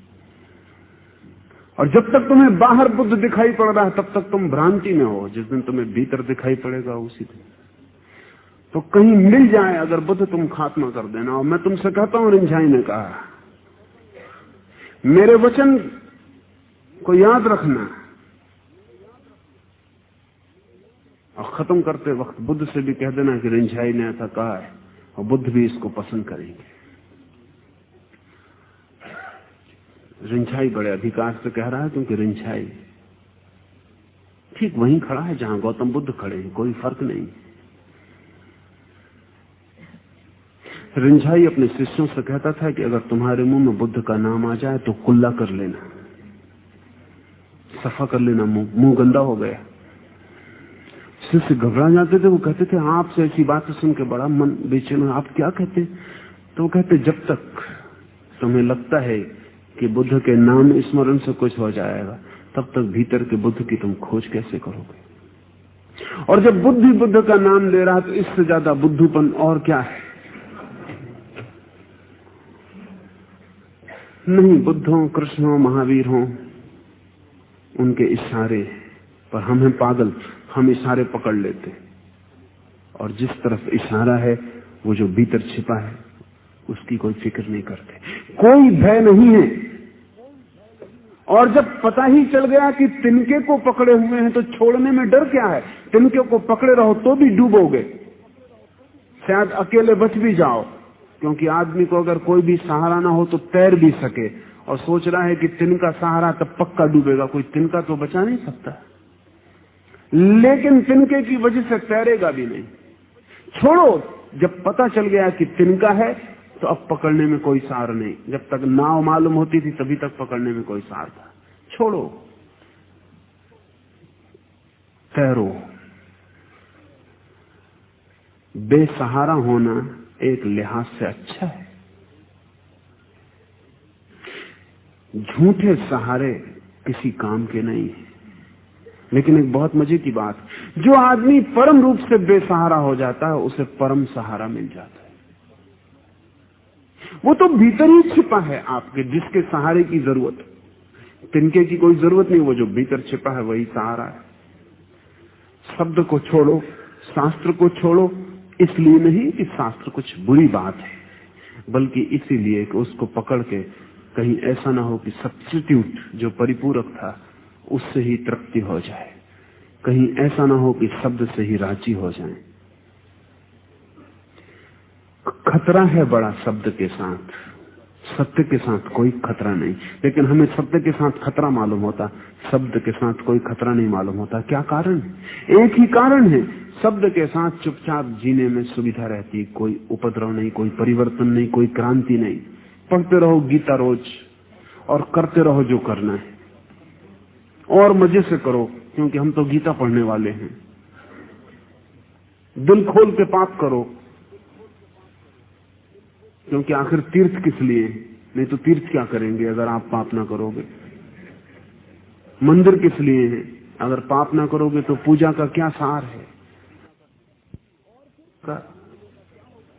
और जब तक तुम्हें बाहर बुद्ध दिखाई पड़ रहा है तब तक तुम भ्रांति में हो। जिस दिन तुम्हें भीतर दिखाई पड़ेगा उसी दिन तो कहीं मिल जाए अगर बुद्ध, तुम खात्मा कर देना। और मैं तुमसे कहता हूं, रिंझाई ने कहा, मेरे वचन को याद रखना, और खत्म करते वक्त बुद्ध से भी कह देना कि रिंझाई ने ऐसा कहा है, और बुद्ध भी इसको पसंद करेंगे। रिंझाई बड़े अधिकार से कह रहा है, क्योंकि रिंझाई ठीक वहीं खड़ा है जहां गौतम बुद्ध खड़े हैं, कोई फर्क नहीं। रिंझाई अपने शिष्यों से कहता था कि अगर तुम्हारे मुंह में बुद्ध का नाम आ जाए तो कुल्ला कर लेना, सफा कर लेना, मुंह गंदा हो गया। शिष्य घबरा जाते थे, वो कहते थे आपसे ऐसी बातें सुन के बड़ा मन बेचैन हो, आप क्या कहते? तो वो कहते, जब तक तुम्हें लगता है कि बुद्ध के नाम स्मरण से कुछ हो जाएगा तब तक भीतर के बुद्ध की तुम खोज कैसे करोगे? और जब बुद्ध ही बुद्ध का नाम ले रहा है तो इससे ज्यादा बुद्धूपन और क्या है? नहीं, बुद्ध हो, कृष्ण हो, महावीर हो, उनके इशारे पर हम हैं पागल, हम इशारे पकड़ लेते, और जिस तरफ इशारा है वो जो भीतर छिपा है उसकी कोई फिक्र नहीं करते। कोई भय नहीं है, और जब पता ही चल गया कि तिनके को पकड़े हुए हैं तो छोड़ने में डर क्या है? तिनके को पकड़े रहो तो भी डूबोगे, शायद अकेले बच भी जाओ, क्योंकि आदमी को अगर कोई भी सहारा ना हो तो तैर भी सके, और सोच रहा है कि तिनका सहारा तब पक्का डूबेगा, कोई तिनका तो बचा नहीं सकता, लेकिन तिनके की वजह से तैरेगा भी नहीं। छोड़ो, जब पता चल गया कि तिनका है तो अब पकड़ने में कोई सार नहीं। जब तक नाव मालूम होती थी तभी तक पकड़ने में कोई सार था। छोड़ो, तैरो। बेसहारा होना एक लिहाज से अच्छा है। झूठे सहारे किसी काम के नहीं है। लेकिन एक बहुत मजे की बात, जो आदमी परम रूप से बेसहारा हो जाता है उसे परम सहारा मिल जाता है। वो तो भीतर ही छिपा है आपके, जिसके सहारे की जरूरत, तिनके की कोई जरूरत नहीं, वो जो भीतर छिपा है वही सहारा है। शब्द को छोड़ो, शास्त्र को छोड़ो, इसलिए नहीं कि शास्त्र कुछ बुरी बात है, बल्कि इसीलिए कि उसको पकड़ के कहीं ऐसा ना हो कि सब्स्टिट्यूट जो परिपूरक था उससे ही तृप्ति हो जाए, कहीं ऐसा ना हो कि शब्द से ही राजी हो जाए। खतरा है बड़ा शब्द के साथ, सत्य के साथ कोई खतरा नहीं, लेकिन हमें सत्य के साथ खतरा मालूम होता, शब्द के साथ कोई खतरा नहीं मालूम होता। क्या कारण? एक ही कारण है, शब्द के साथ चुपचाप जीने में सुविधा रहती, कोई उपद्रव नहीं, कोई परिवर्तन नहीं, कोई क्रांति नहीं। पढ़ते रहो गीता रोज और करते रहो जो करना है, और मजे से करो, क्योंकि हम तो गीता पढ़ने वाले हैं। दिल खोल के पाप करो, क्योंकि आखिर तीर्थ किस लिए? नहीं तो तीर्थ क्या करेंगे अगर आप पाप ना करोगे? मंदिर किस लिए है? अगर पाप ना करोगे तो पूजा का क्या सार है?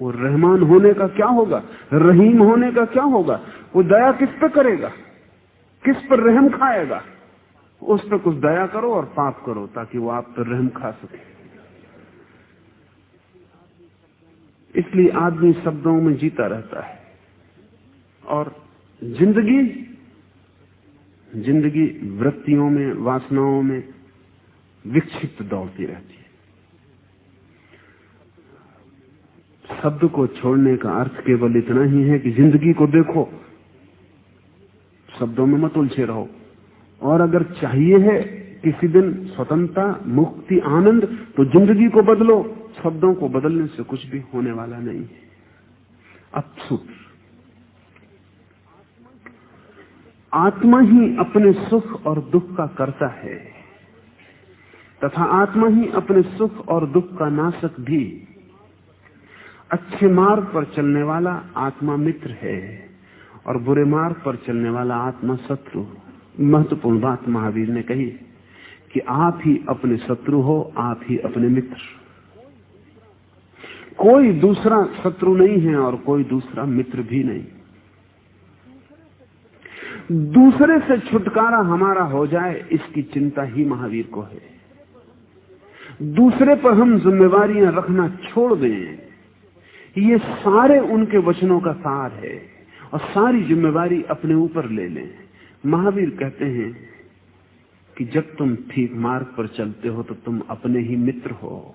वो रहमान होने का क्या होगा, रहीम होने का क्या होगा? वो दया किस पे करेगा, किस पर रहम खाएगा? उस पर कुछ दया करो और पाप करो ताकि वो आप पर रहम खा सके। इसलिए आदमी शब्दों में जीता रहता है और जिंदगी वृत्तियों में, वासनाओं में विक्षिप्त दौड़ती रहती है। शब्द को छोड़ने का अर्थ केवल इतना ही है कि जिंदगी को देखो, शब्दों में मत उलझे रहो। और अगर चाहिए है किसी दिन स्वतंत्रता, मुक्ति, आनंद, तो जिंदगी को बदलो। शब्दों को बदलने से कुछ भी होने वाला नहीं है। अब सूत्र, आत्मा ही अपने सुख और दुख का कर्ता है तथा आत्मा ही अपने सुख और दुख का नाशक भी। अच्छे मार्ग पर चलने वाला आत्मा मित्र है और बुरे मार्ग पर चलने वाला आत्मा शत्रु। महत्वपूर्ण बात महावीर ने कही कि आप ही अपने शत्रु हो, आप ही अपने मित्र। कोई दूसरा शत्रु नहीं है और कोई दूसरा मित्र भी नहीं। दूसरे से छुटकारा हमारा हो जाए, इसकी चिंता ही महावीर को है। दूसरे पर हम जिम्मेवारियां रखना छोड़ दें, ये सारे उनके वचनों का सार है और सारी जिम्मेवारी अपने ऊपर ले लें। महावीर कहते हैं कि जब तुम ठीक मार्ग पर चलते हो तो तुम अपने ही मित्र हो,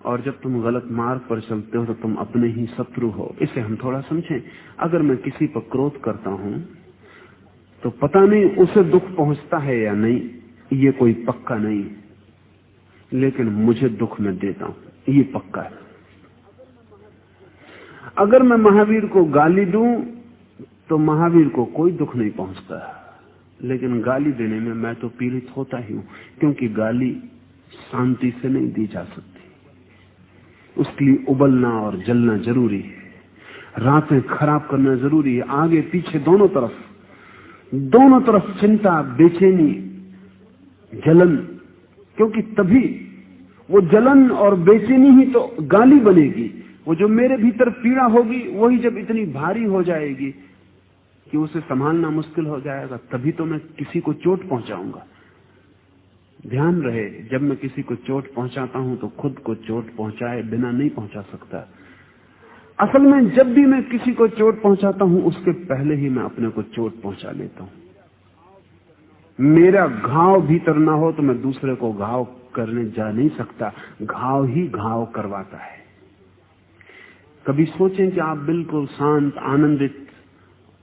और जब तुम गलत मार्ग पर चलते हो तो तुम अपने ही शत्रु हो। इसे हम थोड़ा समझें। अगर मैं किसी पर क्रोध करता हूं तो पता नहीं उसे दुख पहुंचता है या नहीं, ये कोई पक्का नहीं, लेकिन मुझे दुख में देता हूं, ये पक्का है। अगर मैं महावीर को गाली दूं तो महावीर को कोई दुख नहीं पहुंचता, लेकिन गाली देने में मैं तो पीड़ित होता ही हूं, क्योंकि गाली शांति से नहीं दी जा सकती। उसके लिए उबलना और जलना जरूरी है, रातें खराब करना जरूरी है, आगे पीछे दोनों तरफ चिंता, बेचैनी, जलन, क्योंकि तभी वो जलन और बेचैनी ही तो गाली बनेगी। वो जो मेरे भीतर पीड़ा होगी वही जब इतनी भारी हो जाएगी कि उसे संभालना मुश्किल हो जाएगा, तभी तो मैं किसी को चोट पहुंचाऊंगा। ध्यान रहे, जब मैं किसी को चोट पहुंचाता हूं तो खुद को चोट पहुंचाए बिना नहीं पहुंचा सकता। असल में जब भी मैं किसी को चोट पहुंचाता हूं उसके पहले ही मैं अपने को चोट पहुंचा लेता हूं। मेरा घाव भीतर ना हो तो मैं दूसरे को घाव करने जा नहीं सकता, घाव ही घाव करवाता है। कभी सोचें कि आप बिल्कुल शांत, आनंदित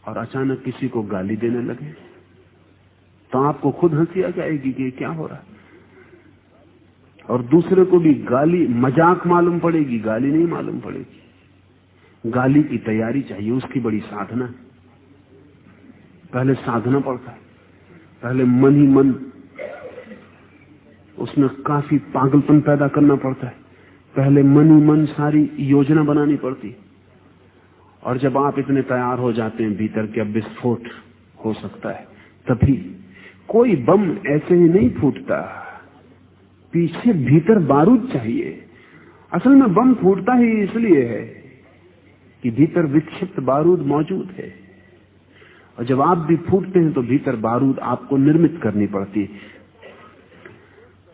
और अचानक किसी को गाली देने लगे तो आपको खुद हंसी आ जाएगी कि क्या हो रहा है, और दूसरे को भी गाली मजाक मालूम पड़ेगी, गाली नहीं मालूम पड़ेगी। गाली की तैयारी चाहिए, उसकी बड़ी साधना है। पहले साधना पड़ता है, पहले मन ही मन उसमें काफी पागलपन पैदा करना पड़ता है, पहले मन ही मन सारी योजना बनानी पड़ती। और जब आप इतने तैयार हो जाते हैं भीतर कि अब विस्फोट हो सकता है, तभी कोई बम ऐसे ही नहीं फूटता, पीछे भीतर बारूद चाहिए। असल में बम फूटता ही इसलिए है कि भीतर विक्षिप्त बारूद मौजूद है, और जब आप भी फूटते हैं तो भीतर बारूद आपको निर्मित करनी पड़ती है।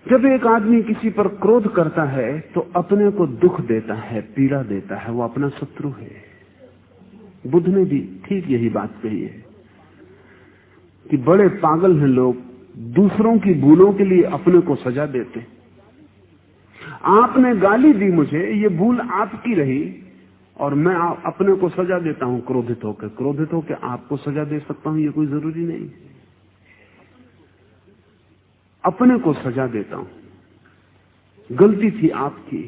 जब एक आदमी किसी पर क्रोध करता है तो अपने को दुख देता है, पीड़ा देता है, वो अपना शत्रु है। बुद्ध ने भी ठीक यही बात कही है कि बड़े पागल हैं लोग, दूसरों की भूलों के लिए अपने को सजा देते। आपने गाली दी मुझे, ये भूल आपकी रही और मैं अपने को सजा देता हूं क्रोधित होकर आपको सजा दे सकता हूं, ये कोई जरूरी नहीं। अपने को सजा देता हूं, गलती थी आपकी,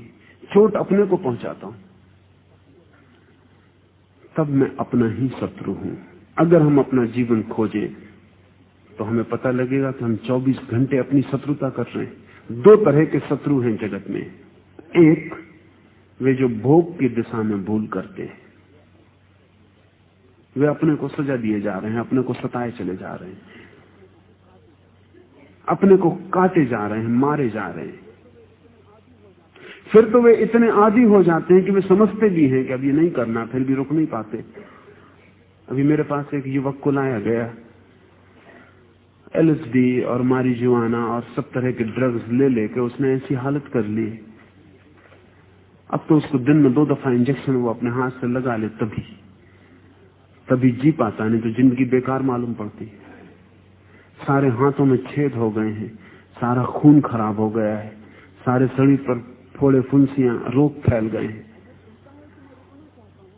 चोट अपने को पहुंचाता हूं, तब मैं अपना ही शत्रु हूं। अगर हम अपना जीवन खोजें तो हमें पता लगेगा कि हम 24 घंटे अपनी शत्रुता कर रहे हैं। दो तरह के शत्रु हैं जगत में। एक, वे जो भोग की दिशा में भूल करते हैं, वे अपने को सजा दिए जा रहे हैं, अपने को सताए चले जा रहे हैं, अपने को काटे जा रहे हैं, मारे जा रहे हैं। फिर तो वे इतने आदी हो जाते हैं कि वे समझते भी हैं कि अब ये नहीं करना, फिर भी रुक नहीं पाते। अभी मेरे पास एक युवक को लाया गया, LSD और मारिजुआना और सब तरह के ड्रग्स ले लेके उसने ऐसी हालत कर ली, अब तो उसको दिन में 2 दफा इंजेक्शन वो अपने हाथ से लगा ले तभी जी पाता, नहीं तो जिंदगी बेकार मालूम पड़ती। सारे हाथों में छेद हो गए हैं, सारा खून खराब हो गया है, सारे शरीर पर फोड़े फुंसियां, रोग फैल गए हैं।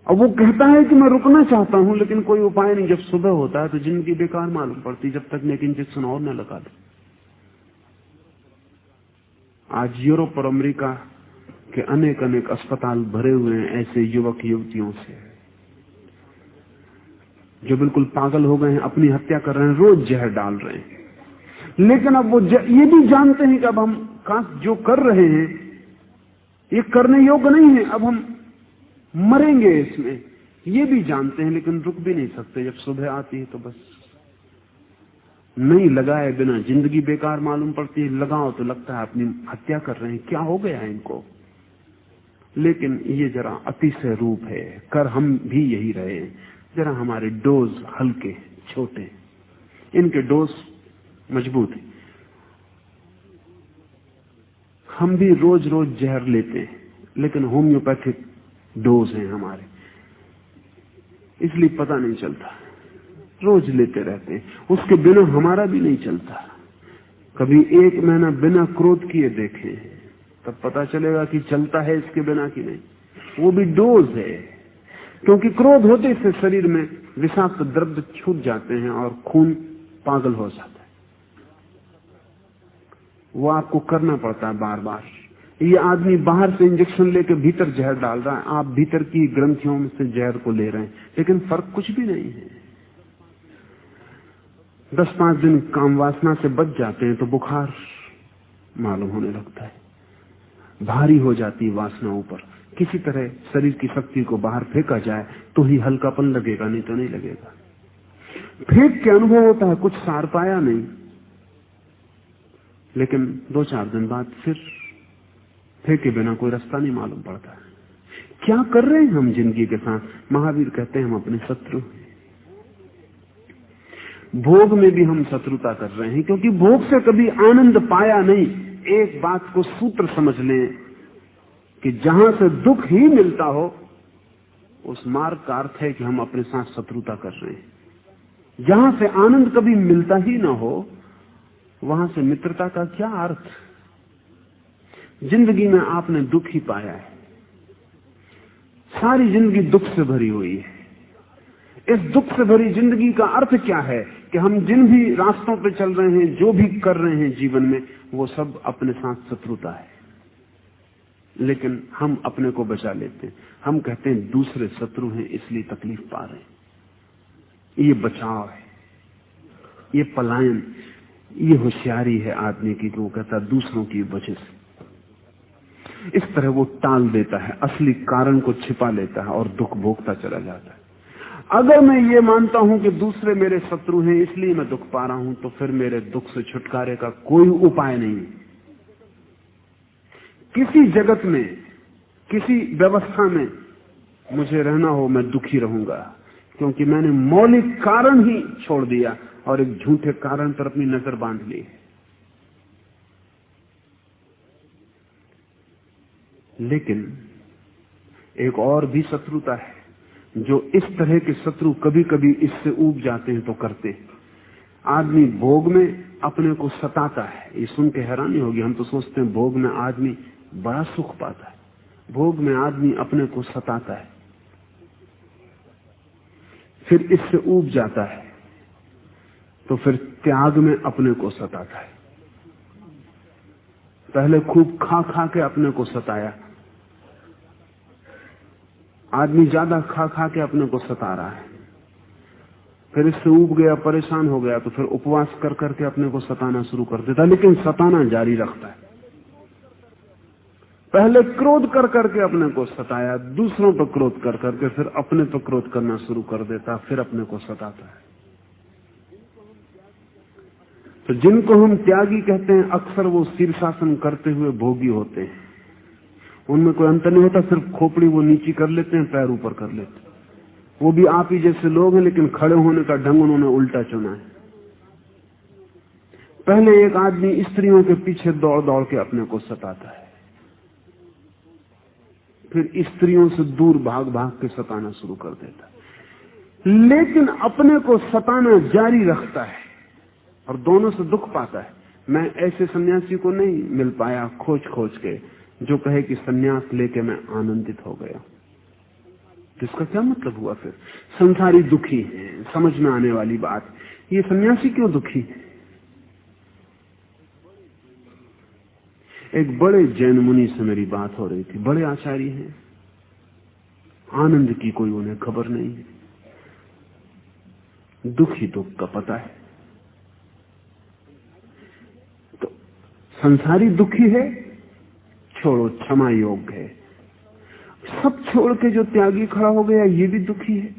अब वो कहता है कि मैं रुकना चाहता हूं, लेकिन कोई उपाय नहीं। जब सुबह होता है तो जिंदगी बेकार मालूम पड़ती, जब तक मैं एक इंजेक्शन और न लगा दूं। आज यूरोप और अमेरिका के अनेक अनेक अस्पताल भरे हुए हैं ऐसे युवक युवतियों से जो बिल्कुल पागल हो गए हैं, अपनी हत्या कर रहे हैं, रोज जहर डाल रहे हैं। लेकिन अब वो ये भी जानते हैं कि अब हम जो कर रहे हैं ये करने योग्य नहीं है, अब हम मरेंगे इसमें, ये भी जानते हैं, लेकिन रुक भी नहीं सकते। जब सुबह आती है तो बस नहीं लगाए बिना जिंदगी बेकार मालूम पड़ती है, लगाओ तो लगता है अपनी हत्या कर रहे हैं, क्या हो गया है इनको। लेकिन ये जरा अतिशय रूप है, कर हम भी यही रहे हैं। जरा हमारे डोज हल्के छोटे, इनके डोज मजबूत है। हम भी रोज रोज जहर लेते हैं, लेकिन होम्योपैथिक डोज हैं हमारे, इसलिए पता नहीं चलता, रोज लेते रहते हैं। उसके बिना हमारा भी नहीं चलता। कभी 1 महीना बिना क्रोध किए देखें, तब पता चलेगा कि चलता है इसके बिना कि नहीं। वो भी डोज है, क्योंकि क्रोध होते से शरीर में विषाक्त द्रव्य छूट जाते हैं और खून पागल हो जाता है। वो आपको करना पड़ता है बार बार। ये आदमी बाहर से इंजेक्शन लेके भीतर जहर डाल रहा है, आप भीतर की ग्रंथियों में से जहर को ले रहे हैं, लेकिन फर्क कुछ भी नहीं है। 10-5 दिन काम वासना से बच जाते हैं तो बुखार मालूम होने लगता है, भारी हो जाती है वासना ऊपर। किसी तरह शरीर की शक्ति को बाहर फेंका जाए तो ही हल्कापन लगेगा, नहीं तो नहीं लगेगा। फेंक के अनुभव होता है, कुछ सार पाया नहीं, लेकिन 2-4 दिन बाद फिर फेंके बिना कोई रास्ता नहीं मालूम पड़ता। क्या कर रहे हैं हम जिंदगी के साथ? महावीर कहते हैं हम अपने शत्रु। भोग में भी हम शत्रुता कर रहे हैं, क्योंकि भोग से कभी आनंद पाया नहीं। एक बात को सूत्र समझ लें कि जहां से दुख ही मिलता हो, उस मार्ग का अर्थ है कि हम अपने साथ शत्रुता कर रहे हैं। जहां से आनंद कभी मिलता ही ना हो, वहां से मित्रता का क्या अर्थ? जिंदगी में आपने दुख ही पाया है, सारी जिंदगी दुख से भरी हुई है। इस दुख से भरी जिंदगी का अर्थ क्या है कि हम जिन भी रास्तों पर चल रहे हैं, जो भी कर रहे हैं जीवन में, वो सब अपने साथ शत्रुता है। लेकिन हम अपने को बचा लेते हैं, हम कहते हैं दूसरे शत्रु हैं इसलिए तकलीफ पा रहे हैं। ये बचाव है, ये पलायन, ये होशियारी है आदमी की, कि वो कहता है दूसरों की वजह से। इस तरह वो टाल देता है, असली कारण को छिपा लेता है और दुख भोगता चला जाता है। अगर मैं ये मानता हूं कि दूसरे मेरे शत्रु हैं इसलिए मैं दुख पा रहा हूं, तो फिर मेरे दुख से छुटकारे का कोई उपाय नहीं। किसी जगत में, किसी व्यवस्था में मुझे रहना हो, मैं दुखी रहूंगा, क्योंकि मैंने मौलिक कारण ही छोड़ दिया और एक झूठे कारण पर अपनी नजर बांध ली। लेकिन एक और भी शत्रुता है, जो इस तरह के शत्रु कभी कभी इससे ऊब जाते हैं तो करते हैं। आदमी भोग में अपने को सताता है। ये सुन के हैरानी होगी, हम तो सोचते हैं भोग में आदमी बड़ा सुख पाता है। भोग में आदमी अपने को सताता है, फिर इससे ऊब जाता है, तो फिर त्याग में अपने को सताता है। पहले खूब खा खा के अपने को सताया, आदमी ज्यादा खा खा के अपने को सता रहा है, फिर इससे ऊब गया, परेशान हो गया, तो फिर उपवास कर करके अपने को सताना शुरू कर देता, लेकिन सताना जारी रखता है। पहले क्रोध कर करके अपने को सताया, दूसरों पर क्रोध कर करके फिर अपने पर क्रोध करना शुरू कर देता, फिर अपने को सताता है। तो जिनको हम त्यागी कहते हैं, अक्सर वो शीर्षासन करते हुए भोगी होते हैं। उनमें कोई अंतर नहीं होता, सिर्फ खोपड़ी वो नीची कर लेते हैं, पैर ऊपर कर लेते हैं। वो भी आप ही जैसे लोग हैं, लेकिन खड़े होने का ढंग उन्होंने उल्टा चुना है। पहले एक आदमी स्त्रियों के पीछे दौड़ दौड़ के अपने को सताता है, फिर स्त्रियों से दूर भाग भाग के सताना शुरू कर देता है, लेकिन अपने को सताना जारी रखता है और दोनों से दुख पाता है। मैं ऐसे सन्यासी को नहीं मिल पाया खोज खोज के जो कहे कि सन्यास लेके मैं आनंदित हो गया। तो इसका क्या मतलब हुआ? फिर संसारी दुखी है, समझ में आने वाली बात, ये सन्यासी क्यों दुखी है? एक बड़े जैन मुनि से मेरी बात हो रही थी, बड़े आचार्य हैं, आनंद की कोई उन्हें खबर नहीं है, दुखी दुख का पता है। तो संसारी दुखी है, छोड़ो, क्षमा योग्य है। सब छोड़ के जो त्यागी खड़ा हो गया ये भी दुखी है।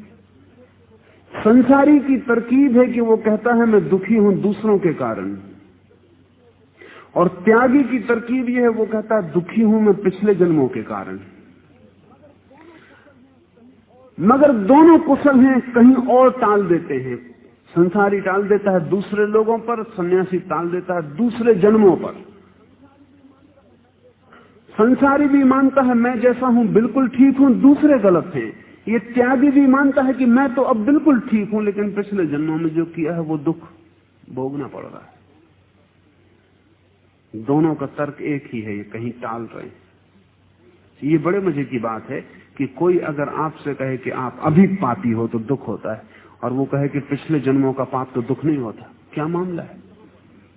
संसारी की तरकीब है कि वो कहता है मैं दुखी हूं दूसरों के कारण, और त्यागी की तरकीब यह है वो कहता है दुखी हूं मैं पिछले जन्मों के कारण। मगर दोनों कुशल हैं, कहीं और टाल देते हैं। संसारी टाल देता है दूसरे लोगों पर, सन्यासी टाल देता है दूसरे जन्मों पर। संसारी भी मानता है मैं जैसा हूं बिल्कुल ठीक हूं, दूसरे गलत हैं। ये त्यागी भी मानता है कि मैं तो अब बिल्कुल ठीक हूं, लेकिन पिछले जन्मों में जो किया है वो दुख भोगना पड़ रहा है। दोनों का तर्क एक ही है, ये कहीं टाल रहे हैं। ये बड़े मजे की बात है कि कोई अगर आपसे कहे कि आप अभी पापी हो तो दुख होता है, और वो कहे कि पिछले जन्मों का पाप तो दुख नहीं होता। क्या मामला है?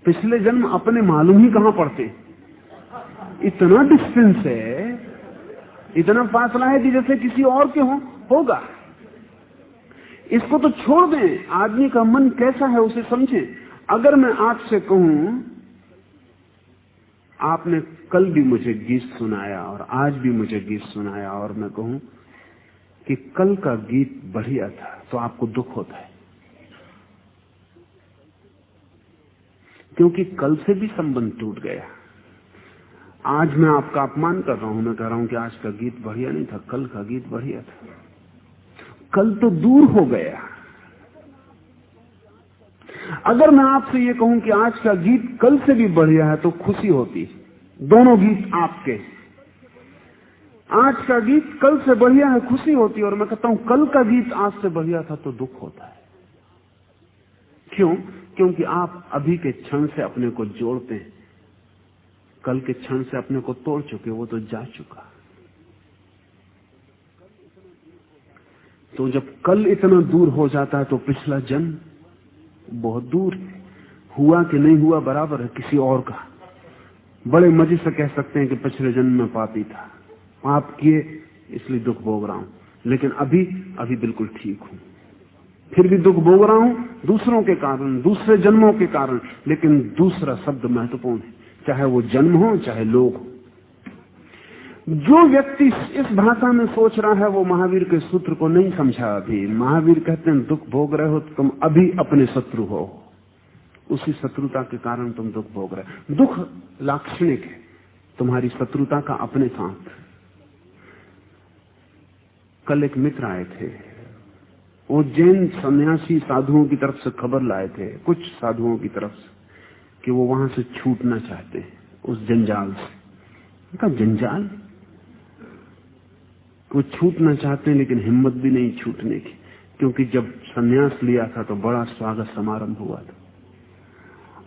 पिछले जन्म अपने मालूम ही कहां पड़ते, इतना डिस्टेंस है, इतना फासला है कि जैसे किसी और के होगा। इसको तो छोड़ दें, आदमी का मन कैसा है उसे समझें। अगर मैं आपसे कहूं आपने कल भी मुझे गीत सुनाया और आज भी मुझे गीत सुनाया, और मैं कहूं कि कल का गीत बढ़िया था, तो आपको दुख होता है, क्योंकि कल से भी संबंध टूट गया। आज मैं आपका अपमान कर रहा हूं, मैं कह रहा हूं कि आज का गीत बढ़िया नहीं था, कल का गीत बढ़िया था। कल तो दूर हो गया। अगर मैं आपसे ये कहूं कि आज का गीत कल से भी बढ़िया है तो खुशी होती। दोनों गीत आपके, आज का गीत कल से बढ़िया है, खुशी होती, और मैं कहता हूं कल का गीत आज से बढ़िया था तो दुख होता है। क्यों? क्योंकि आप अभी के क्षण से अपने को जोड़ते हैं, कल के क्षण से अपने को तोड़ चुके, वो तो जा चुका। तो जब कल इतना दूर हो जाता है तो पिछला जन्म बहुत दूर है। हुआ कि नहीं हुआ बराबर है किसी और का। बड़े मजे से कह सकते हैं कि पिछले जन्म में पापी था, पाप किए इसलिए दुख भोग रहा हूं, लेकिन अभी बिल्कुल ठीक हूं। फिर भी दुख भोग रहा हूं दूसरों के कारण, दूसरे जन्मों के कारण, लेकिन दूसरा शब्द महत्वपूर्ण है, चाहे वो जन्म हो चाहे लोग हो। जो व्यक्ति इस भाषा में सोच रहा है वो महावीर के सूत्र को नहीं समझा अभी। महावीर कहते हैं दुख भोग रहे हो तो तुम अभी अपने शत्रु हो, उसी शत्रुता के कारण तुम दुख भोग रहे हो। दुख लाक्षणिक है तुम्हारी शत्रुता का अपने साथ। कल एक मित्र आए थे, वो जैन सन्यासी साधुओं की तरफ से खबर लाए थे, कुछ साधुओं की तरफ से, कि वो वहां से छूटना चाहते हैं उस जंजाल से। उनका जंजाल, वो छूटना चाहते हैं लेकिन हिम्मत भी नहीं छूटने की, क्योंकि जब सन्यास लिया था तो बड़ा स्वागत समारंभ हुआ था,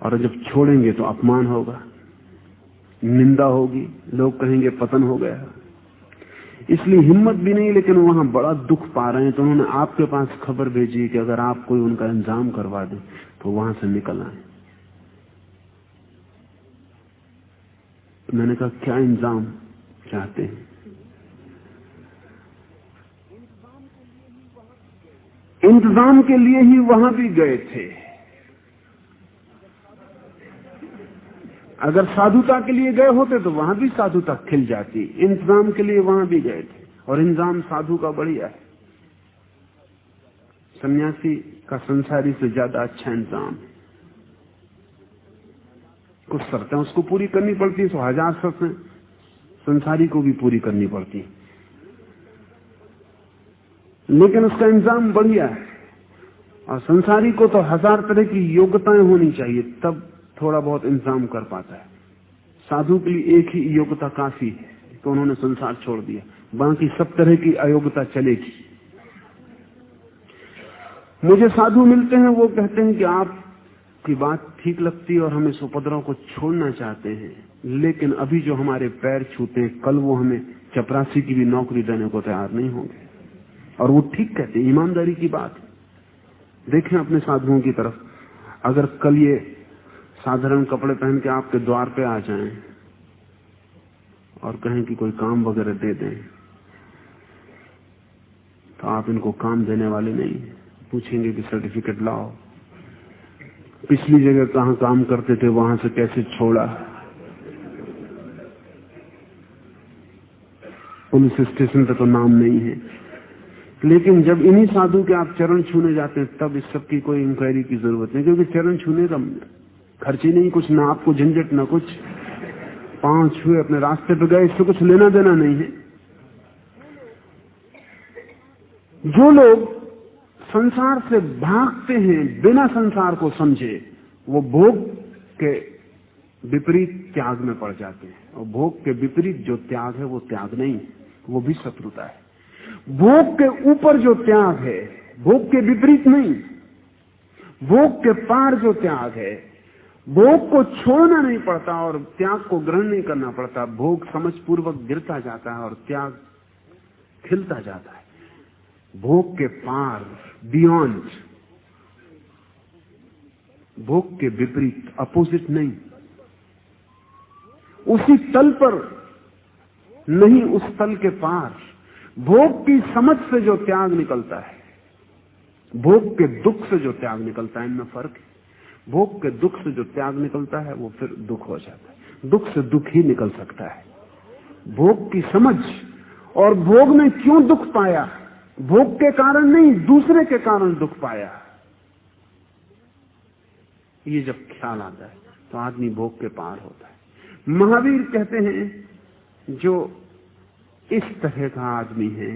और जब छोड़ेंगे तो अपमान होगा, निंदा होगी, लोग कहेंगे पतन हो गया। इसलिए हिम्मत भी नहीं, लेकिन वहां बड़ा दुख पा रहे हैं, तो उन्होंने आपके पास खबर भेजी कि अगर आप कोई उनका इंतजाम करवा दें तो वहां से निकल आए। मैंने कहा क्या इंतजाम चाहते हैं? इंतजाम के लिए ही वहां भी गए थे। अगर साधुता के लिए गए होते तो वहां भी साधुता खिल जाती। इंतजाम के लिए वहां भी गए थे, और इंतजाम साधु का बढ़िया है। सन्यासी का संसारी से ज्यादा अच्छा इंतजाम है। कुछ शर्तें उसको पूरी करनी पड़ती है, 1000 शर्तें संसारी को भी पूरी करनी पड़ती, लेकिन उसका इंतजाम बढ़िया है। और संसारी को तो 1000 तरह की योग्यताएं होनी चाहिए, तब थोड़ा बहुत इंतजाम कर पाता है। साधु के लिए एक ही योग्यता काफी है तो उन्होंने संसार छोड़ दिया, बाकी सब तरह की अयोग्यता चलेगी। मुझे साधु मिलते हैं, वो कहते हैं कि आपकी बात ठीक लगती है और हम इस उपद्रव को छोड़ना चाहते हैं, लेकिन अभी जो हमारे पैर छूते हैं, कल वो हमें चपरासी की भी नौकरी देने को तैयार नहीं होंगे। और वो ठीक कहते हैं, ईमानदारी की बात है। देखें अपने साधुओं की तरफ, अगर कल ये साधारण कपड़े पहन के आपके द्वार पे आ जाएं और कहें कि कोई काम वगैरह दे दें, तो आप इनको काम देने वाले नहीं। पूछेंगे कि सर्टिफिकेट लाओ, पिछली जगह कहां काम करते थे, वहां से कैसे छोड़ा, पुलिस स्टेशन पे तो नाम नहीं है। लेकिन जब इन्हीं साधु के आप चरण छूने जाते हैं, तब इस सब की कोई इंक्वायरी की जरूरत नहीं, क्योंकि चरण छूने का खर्च ही नहीं कुछ, ना आपको झंझट ना कुछ। पांव छुए, अपने रास्ते पे गए, इससे कुछ लेना देना नहीं है। जो लोग संसार से भागते हैं बिना संसार को समझे, वो भोग के विपरीत त्याग में पड़ जाते हैं। और भोग के विपरीत जो त्याग है वो त्याग नहीं है, वो भी शत्रुता है। भोग के ऊपर जो त्याग है, भोग के विपरीत नहीं, भोग के पार जो त्याग है, भोग को छोड़ना नहीं पड़ता और त्याग को ग्रहण नहीं करना पड़ता। भोग समझ पूर्वक गिरता जाता है और त्याग खिलता जाता है। भोग के पार, बियॉन्ड, भोग के विपरीत, अपोजिट नहीं। उसी तल पर नहीं, उस तल के पार। भोग की समझ से जो त्याग निकलता है, भोग के दुख से जो त्याग निकलता है, इनमें फर्क है। भोग के दुख से जो त्याग निकलता है वो फिर दुख हो जाता है। दुख से दुख ही निकल सकता है। भोग की समझ, और भोग में क्यों दुख पाया, भोग के कारण नहीं, दूसरे के कारण दुख पाया, ये जब ख्याल आता है तो आदमी भोग के पार होता है। महावीर कहते हैं जो इस तरह का आदमी है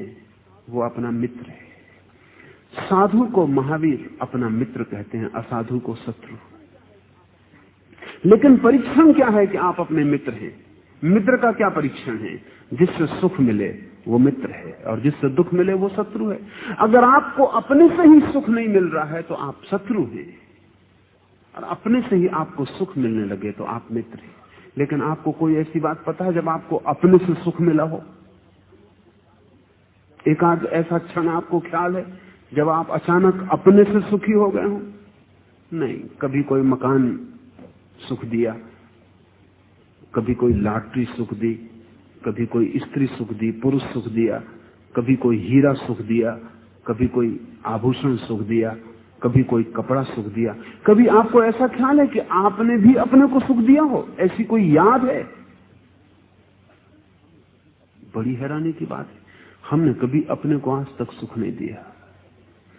वो अपना मित्र है। साधु को महावीर अपना मित्र कहते हैं, असाधु को शत्रु। लेकिन परीक्षण क्या है कि आप अपने मित्र हैं? मित्र का क्या परीक्षण है? जिससे सुख मिले वो मित्र है और जिससे दुख मिले वो शत्रु है। अगर आपको अपने से ही सुख नहीं मिल रहा है तो आप शत्रु हैं, और अपने से ही आपको सुख मिलने लगे तो आप मित्र हैं। लेकिन आपको कोई ऐसी बात पता है जब आपको अपने से सुख मिला हो? एक आध ऐसा क्षण आपको ख्याल है जब आप अचानक अपने से सुखी हो गए हो? नहीं। कभी कोई मकान सुख दिया, कभी कोई लॉटरी सुख दी, कभी कोई स्त्री सुख दी, पुरुष सुख दिया, कभी कोई हीरा सुख दिया, कभी कोई आभूषण सुख दिया, कभी कोई कपड़ा सुख दिया। कभी आपको ऐसा ख्याल है कि आपने भी अपने को सुख दिया हो? ऐसी कोई याद है? बड़ी हैरानी की बात है, हमने कभी अपने को आज तक सुख नहीं दिया।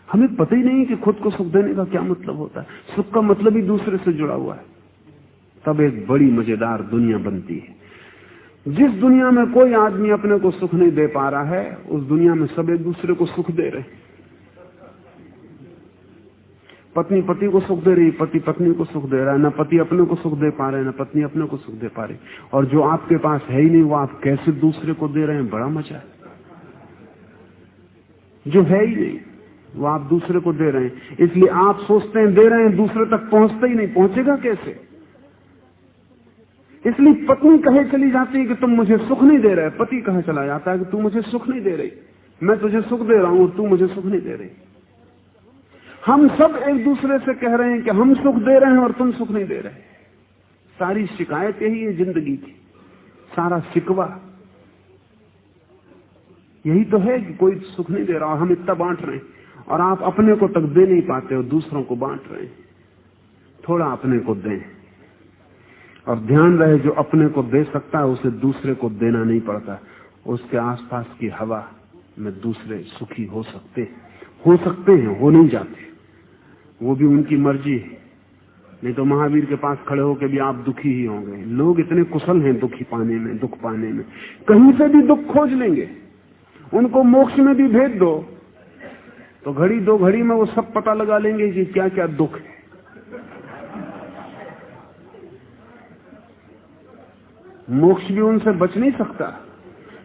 हमें पता ही नहीं कि खुद को सुख देने का क्या मतलब होता है। सुख का मतलब ही दूसरे से जुड़ा हुआ है। तब एक बड़ी मजेदार दुनिया बनती है। जिस दुनिया में कोई आदमी अपने को सुख नहीं दे पा रहा है, उस दुनिया में सब एक दूसरे को सुख दे रहे हैं। पत्नी पति को सुख दे रही, पति पत्नी को सुख दे रहा है। न पति अपने को सुख दे पा रहे, न पत्नी अपने को सुख दे पा रही। और जो आपके पास है ही नहीं वो आप कैसे दूसरे को दे रहे हैं? बड़ा मजा है। जो है ही नहीं वो आप दूसरे को दे रहे हैं। इसलिए आप सोचते हैं दे रहे हैं, दूसरे तक पहुंचते ही नहीं। पहुंचेगा कैसे? इसलिए पत्नी कहे चली जाती है कि तुम मुझे सुख नहीं दे रहे, पति कहे चला जाता है कि तू मुझे सुख नहीं दे रही। मैं तुझे सुख दे रहा हूं, तू मुझे सुख नहीं दे रही। हम सब एक दूसरे से कह रहे हैं कि हम सुख दे रहे हैं और तुम सुख नहीं दे रहे। सारी शिकायत यही है जिंदगी की, सारा शिकवा यही तो है कि कोई सुख नहीं दे रहा और हम इतना बांट रहे हैं। और आप अपने को तक दे नहीं पाते हो, दूसरों को बांट रहे हैं। थोड़ा अपने को दें, और ध्यान रहे जो अपने को दे सकता है उसे दूसरे को देना नहीं पड़ता। उसके आसपास की हवा में दूसरे सुखी हो सकते हैं, हो नहीं जाते। वो भी उनकी मर्जी है। नहीं तो महावीर के पास खड़े होकर भी आप दुखी ही होंगे। लोग इतने कुशल हैं दुखी पाने में, दुख पाने में, कहीं से भी दुख खोज लेंगे। उनको मोक्ष में भी भेज दो तो घड़ी दो घड़ी में वो सब पता लगा लेंगे कि क्या क्या दुख है। मोक्ष भी उनसे बच नहीं सकता।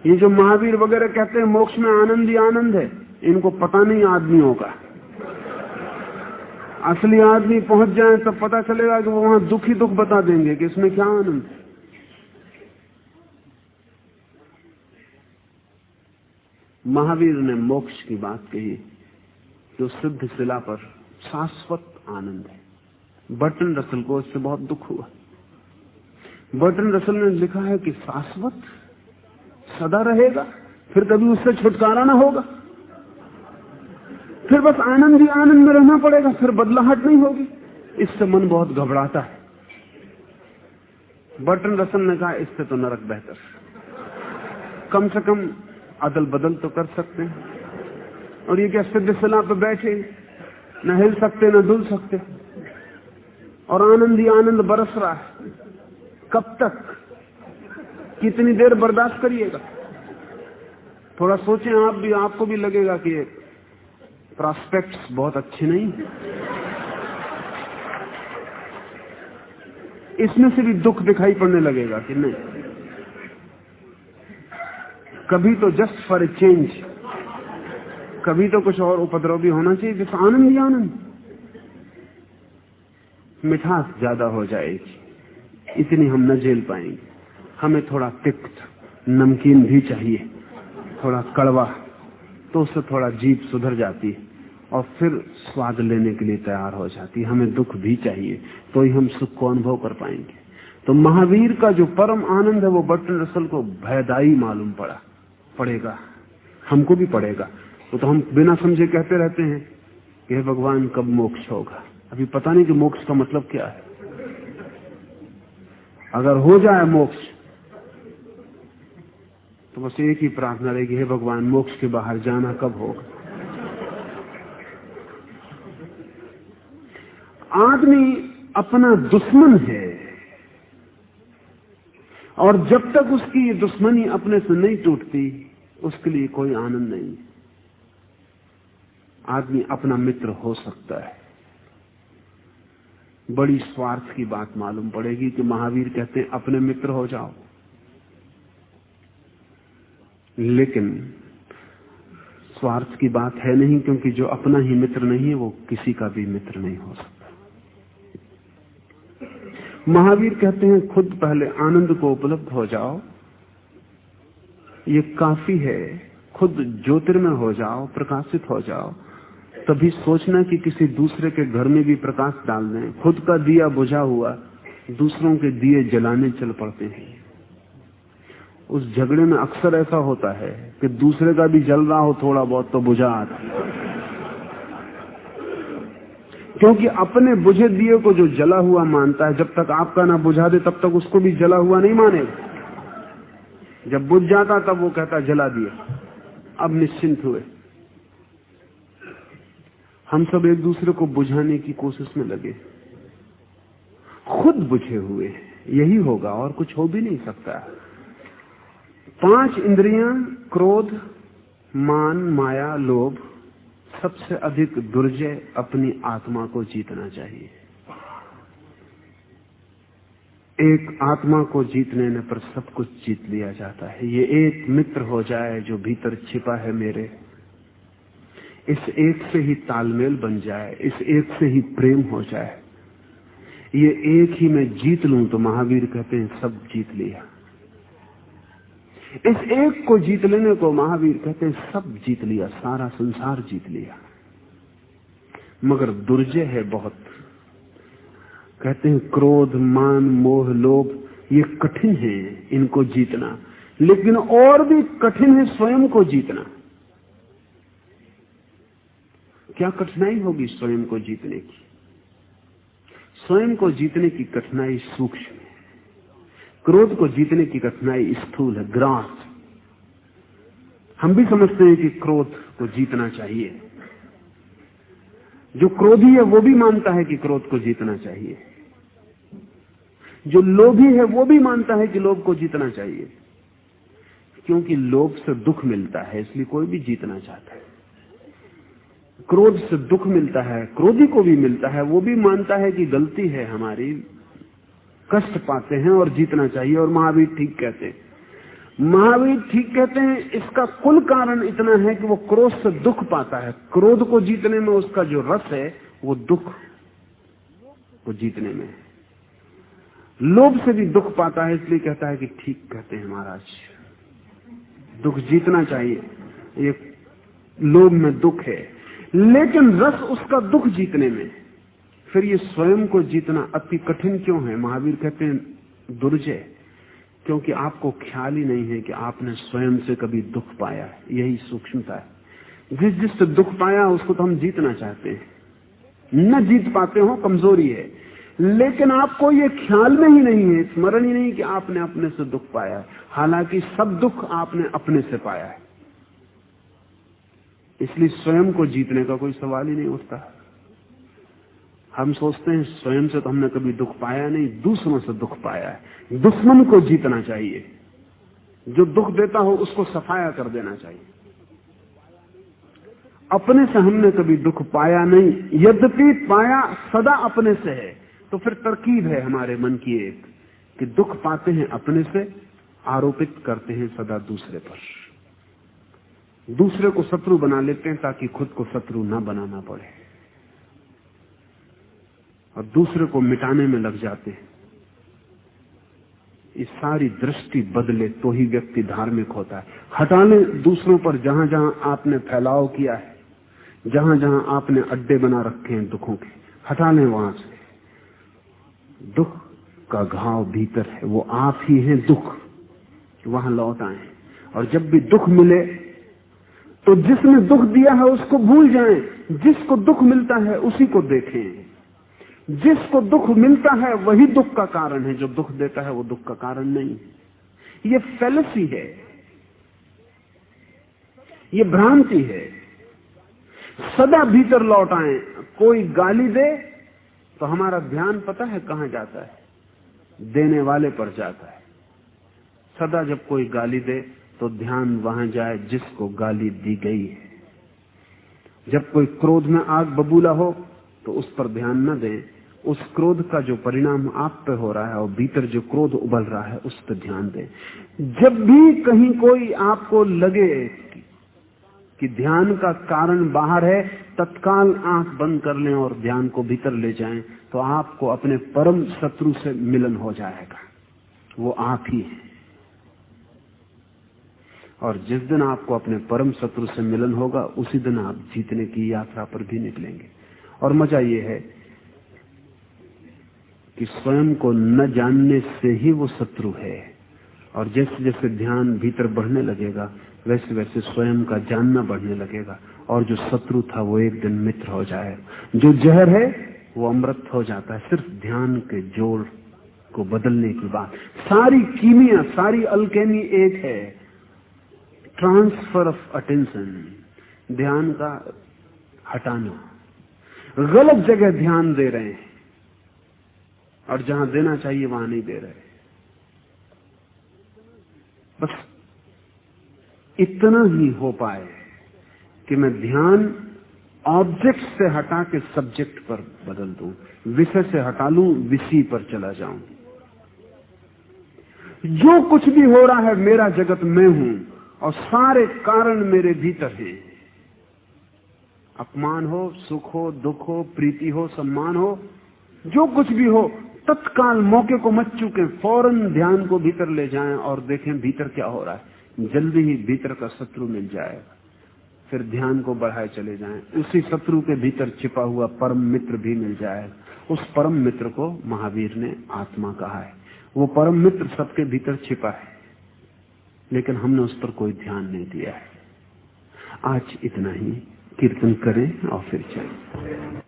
ये जो महावीर वगैरह कहते हैं मोक्ष में आनंद ही आनंद है, इनको पता नहीं आदमियों का। असली आदमी पहुंच जाए तब पता चलेगा कि वो वहां दुख ही दुख बता देंगे कि इसमें क्या आनंद है। महावीर ने मोक्ष की बात कही जो सिद्ध शिला पर शाश्वत आनंद है। बर्टन रसल को इससे बहुत दुख हुआ। बर्टन रसल ने लिखा है कि शाश्वत सदा रहेगा, फिर कभी उससे छुटकारा ना होगा, फिर बस आनंद ही आनंद में रहना पड़ेगा, फिर बदलाहट नहीं होगी। इससे मन बहुत घबराता है। बर्टन रसल ने कहा इससे तो नरक बेहतर, कम से कम अदल बदल तो कर सकते हैं। और ये क्या सिद्ध शिला पे बैठे, न हिल सकते न डुल सकते, और आनंद ही आनंद बरस रहा है। कब तक, कितनी देर बर्दाश्त करिएगा? थोड़ा सोचें आप भी, आपको भी लगेगा कि ये प्रॉस्पेक्ट्स बहुत अच्छे नहीं, इसमें से भी दुख दिखाई पड़ने लगेगा कि नहीं। कभी तो जस्ट फॉर ए चेंज, कभी तो कुछ और उपद्रव भी होना चाहिए, जिस आनंद ही आनंद, मिठास ज्यादा हो जाएगी, इतनी हम न झेल पाएंगे। हमें थोड़ा तिक्त नमकीन भी चाहिए, थोड़ा कड़वा, तो उससे थोड़ा जीभ सुधर जाती है और फिर स्वाद लेने के लिए तैयार हो जाती है। हमें दुख भी चाहिए तो ही हम सुख को अनुभव कर पाएंगे। तो महावीर का जो परम आनंद है वो बर्टन रसल को भयदायी मालूम पड़ेगा, हमको भी पड़ेगा। वो तो हम बिना समझे कहते रहते हैं कि हे भगवान कब मोक्ष होगा। अभी पता नहीं कि मोक्ष का मतलब क्या है। अगर हो जाए मोक्ष तो बस एक ही प्रार्थना रहेगी, हे भगवान मोक्ष के बाहर जाना कब होगा। आदमी अपना दुश्मन है और जब तक उसकी ये दुश्मनी अपने से नहीं टूटती उसके लिए कोई आनंद नहीं। आदमी अपना मित्र हो सकता है। बड़ी स्वार्थ की बात मालूम पड़ेगी कि महावीर कहते हैं अपने मित्र हो जाओ, लेकिन स्वार्थ की बात है नहीं, क्योंकि जो अपना ही मित्र नहीं है वो किसी का भी मित्र नहीं हो सकता। महावीर कहते हैं खुद पहले आनंद को उपलब्ध हो जाओ, ये काफी है। खुद ज्योतिर्मय हो जाओ, प्रकाशित हो जाओ, तभी सोचना कि किसी दूसरे के घर में भी प्रकाश डाल दें। खुद का दिया बुझा हुआ दूसरों के दिए जलाने चल पड़ते हैं। उस झगड़े में अक्सर ऐसा होता है कि दूसरे का भी जल रहा हो थोड़ा बहुत तो बुझा आता है, क्योंकि अपने बुझे दिए को जो जला हुआ मानता है, जब तक आपका ना बुझा दे तब तक उसको भी जला हुआ नहीं मानेगा। जब बुझ जाता तब वो कहता जला दिया, अब निश्चिंत हुए। हम सब एक दूसरे को बुझाने की कोशिश में लगे, खुद बुझे हुए। यही होगा और कुछ हो भी नहीं सकता। 5 इंद्रियां, क्रोध, मान, माया, लोभ, सबसे अधिक दुर्जय अपनी आत्मा को जीतना चाहिए। एक आत्मा को जीत लेने पर सब कुछ जीत लिया जाता है। ये एक मित्र हो जाए जो भीतर छिपा है मेरे, इस एक से ही तालमेल बन जाए, इस एक से ही प्रेम हो जाए, ये एक ही मैं जीत लूं तो महावीर कहते हैं सब जीत लिया। इस एक को जीत लेने को महावीर कहते हैं सब जीत लिया, सारा संसार जीत लिया। मगर दुर्जय है बहुत। कहते हैं क्रोध, मान, मोह, लोभ ये कठिन है इनको जीतना, लेकिन और भी कठिन है स्वयं को जीतना। क्या कठिनाई होगी स्वयं को जीतने की? स्वयं को जीतने की कठिनाई सूक्ष्म है। क्रोध को जीतने की कठिनाई स्थूल है, ग्रास। हम भी समझते हैं कि क्रोध को जीतना चाहिए। जो क्रोधी है वो भी मानता है कि क्रोध को जीतना चाहिए, जो लोभी है वो भी मानता है कि लोभ को जीतना चाहिए, क्योंकि लोभ से दुख मिलता है, इसलिए कोई भी जीतना चाहता है। क्रोध से दुख मिलता है, क्रोधी को भी मिलता है, वो भी मानता है कि गलती है हमारी, कष्ट पाते हैं और जीतना चाहिए। और महावीर ठीक कहते हैं, महावीर ठीक कहते हैं, इसका कुल कारण इतना है कि वो क्रोध से दुख पाता है। क्रोध को जीतने में उसका जो रस है वो दुख को जीतने में है। लोभ से भी दुख पाता है, इसलिए कहता है कि ठीक कहते हैं महाराज, दुख जीतना चाहिए, ये लोभ में दुख है। लेकिन रस उसका दुख जीतने में। फिर ये स्वयं को जीतना अति कठिन क्यों है? महावीर कहते हैं दुर्जय, क्योंकि आपको ख्याल ही नहीं है कि आपने स्वयं से कभी दुख पाया है। यही सूक्ष्मता है। जिससे दुख पाया उसको तो हम जीतना चाहते हैं, न जीत पाते हो, कमजोरी है। लेकिन आपको ये ख्याल में ही नहीं है, स्मरण ही नहीं कि आपने अपने से दुख पाया है, हालांकि सब दुख आपने अपने से पाया है। इसलिए स्वयं को जीतने का कोई सवाल ही नहीं उठता। हम सोचते हैं स्वयं से तो हमने कभी दुख पाया नहीं, दूसरों से दुख पाया है। दुश्मन को जीतना चाहिए, जो दुख देता हो उसको सफाया कर देना चाहिए। अपने से हमने कभी दुख पाया नहीं, यद्यपि पाया सदा अपने से है। तो फिर तरकीब है हमारे मन की एक, कि दुख पाते हैं अपने से, आरोपित करते हैं सदा दूसरे पर, दूसरे को शत्रु बना लेते हैं ताकि खुद को शत्रु ना बनाना पड़े, और दूसरे को मिटाने में लग जाते हैं। इस सारी दृष्टि बदले तो ही व्यक्ति धार्मिक होता है। हटा लें दूसरों पर जहां जहां आपने फैलाव किया है, जहां जहां आपने अड्डे बना रखे हैं दुखों के, हटा लें वहां से। दुख का घाव भीतर है, वो आप ही हैं दुख, वहां लौट आए। और जब भी दुख मिले तो जिसने दुख दिया है उसको भूल जाएं, जिसको दुख मिलता है उसी को देखें। जिसको दुख मिलता है वही दुख का कारण है, जो दुख देता है वो दुख का कारण नहीं है। ये फैलेसी है, ये भ्रांति है। सदा भीतर लौट आए। कोई गाली दे तो हमारा ध्यान पता है कहां जाता है? देने वाले पर जाता है। सदा जब कोई गाली दे तो ध्यान वहां जाए जिसको गाली दी गई है। जब कोई क्रोध में आग बबूला हो तो उस पर ध्यान न दें, उस क्रोध का जो परिणाम आप पे हो रहा है और भीतर जो क्रोध उबल रहा है उस पर ध्यान दें। जब भी कहीं कोई आपको लगे कि ध्यान का कारण बाहर है, तत्काल आंख बंद कर लें और ध्यान को भीतर ले जाएं, तो आपको अपने परम शत्रु से मिलन हो जाएगा। वो आप ही है। और जिस दिन आपको अपने परम शत्रु से मिलन होगा उसी दिन आप जीतने की यात्रा पर भी निकलेंगे। और मजा ये है कि स्वयं को न जानने से ही वो शत्रु है, और जैसे जैसे ध्यान भीतर बढ़ने लगेगा वैसे वैसे स्वयं का जानना बढ़ने लगेगा, और जो शत्रु था वो एक दिन मित्र हो जाएगा। जो जहर है वो अमृत हो जाता है, सिर्फ ध्यान के जोड़ को बदलने की बात। सारी कीमिया, सारी अल्केमी एक है, ट्रांसफर ऑफ अटेंशन, ध्यान का हटाना। गलत जगह ध्यान दे रहे हैं और जहां देना चाहिए वहां नहीं दे रहे। बस इतना ही हो पाए कि मैं ध्यान ऑब्जेक्ट से हटा के सब्जेक्ट पर बदल दूं, विषय से हटा लूं, विषय पर चला जाऊं। जो कुछ भी हो रहा है मेरा जगत मैं हूं और सारे कारण मेरे भीतर हैं। अपमान हो, सुख हो, दुख हो, प्रीति हो, सम्मान हो, जो कुछ भी हो, तत्काल मौके को मत चूकें, फौरन ध्यान को भीतर ले जाएं और देखें भीतर क्या हो रहा है। जल्दी ही भीतर का शत्रु मिल जाएगा। फिर ध्यान को बढ़ाए चले जाएं, उसी शत्रु के भीतर छिपा हुआ परम मित्र भी मिल जाएगा। उस परम मित्र को महावीर ने आत्मा कहा है। वो परम मित्र सबके भीतर छिपा है, लेकिन हमने उस पर कोई ध्यान नहीं दिया है। आज इतना ही, कीर्तन करें और फिर चलें।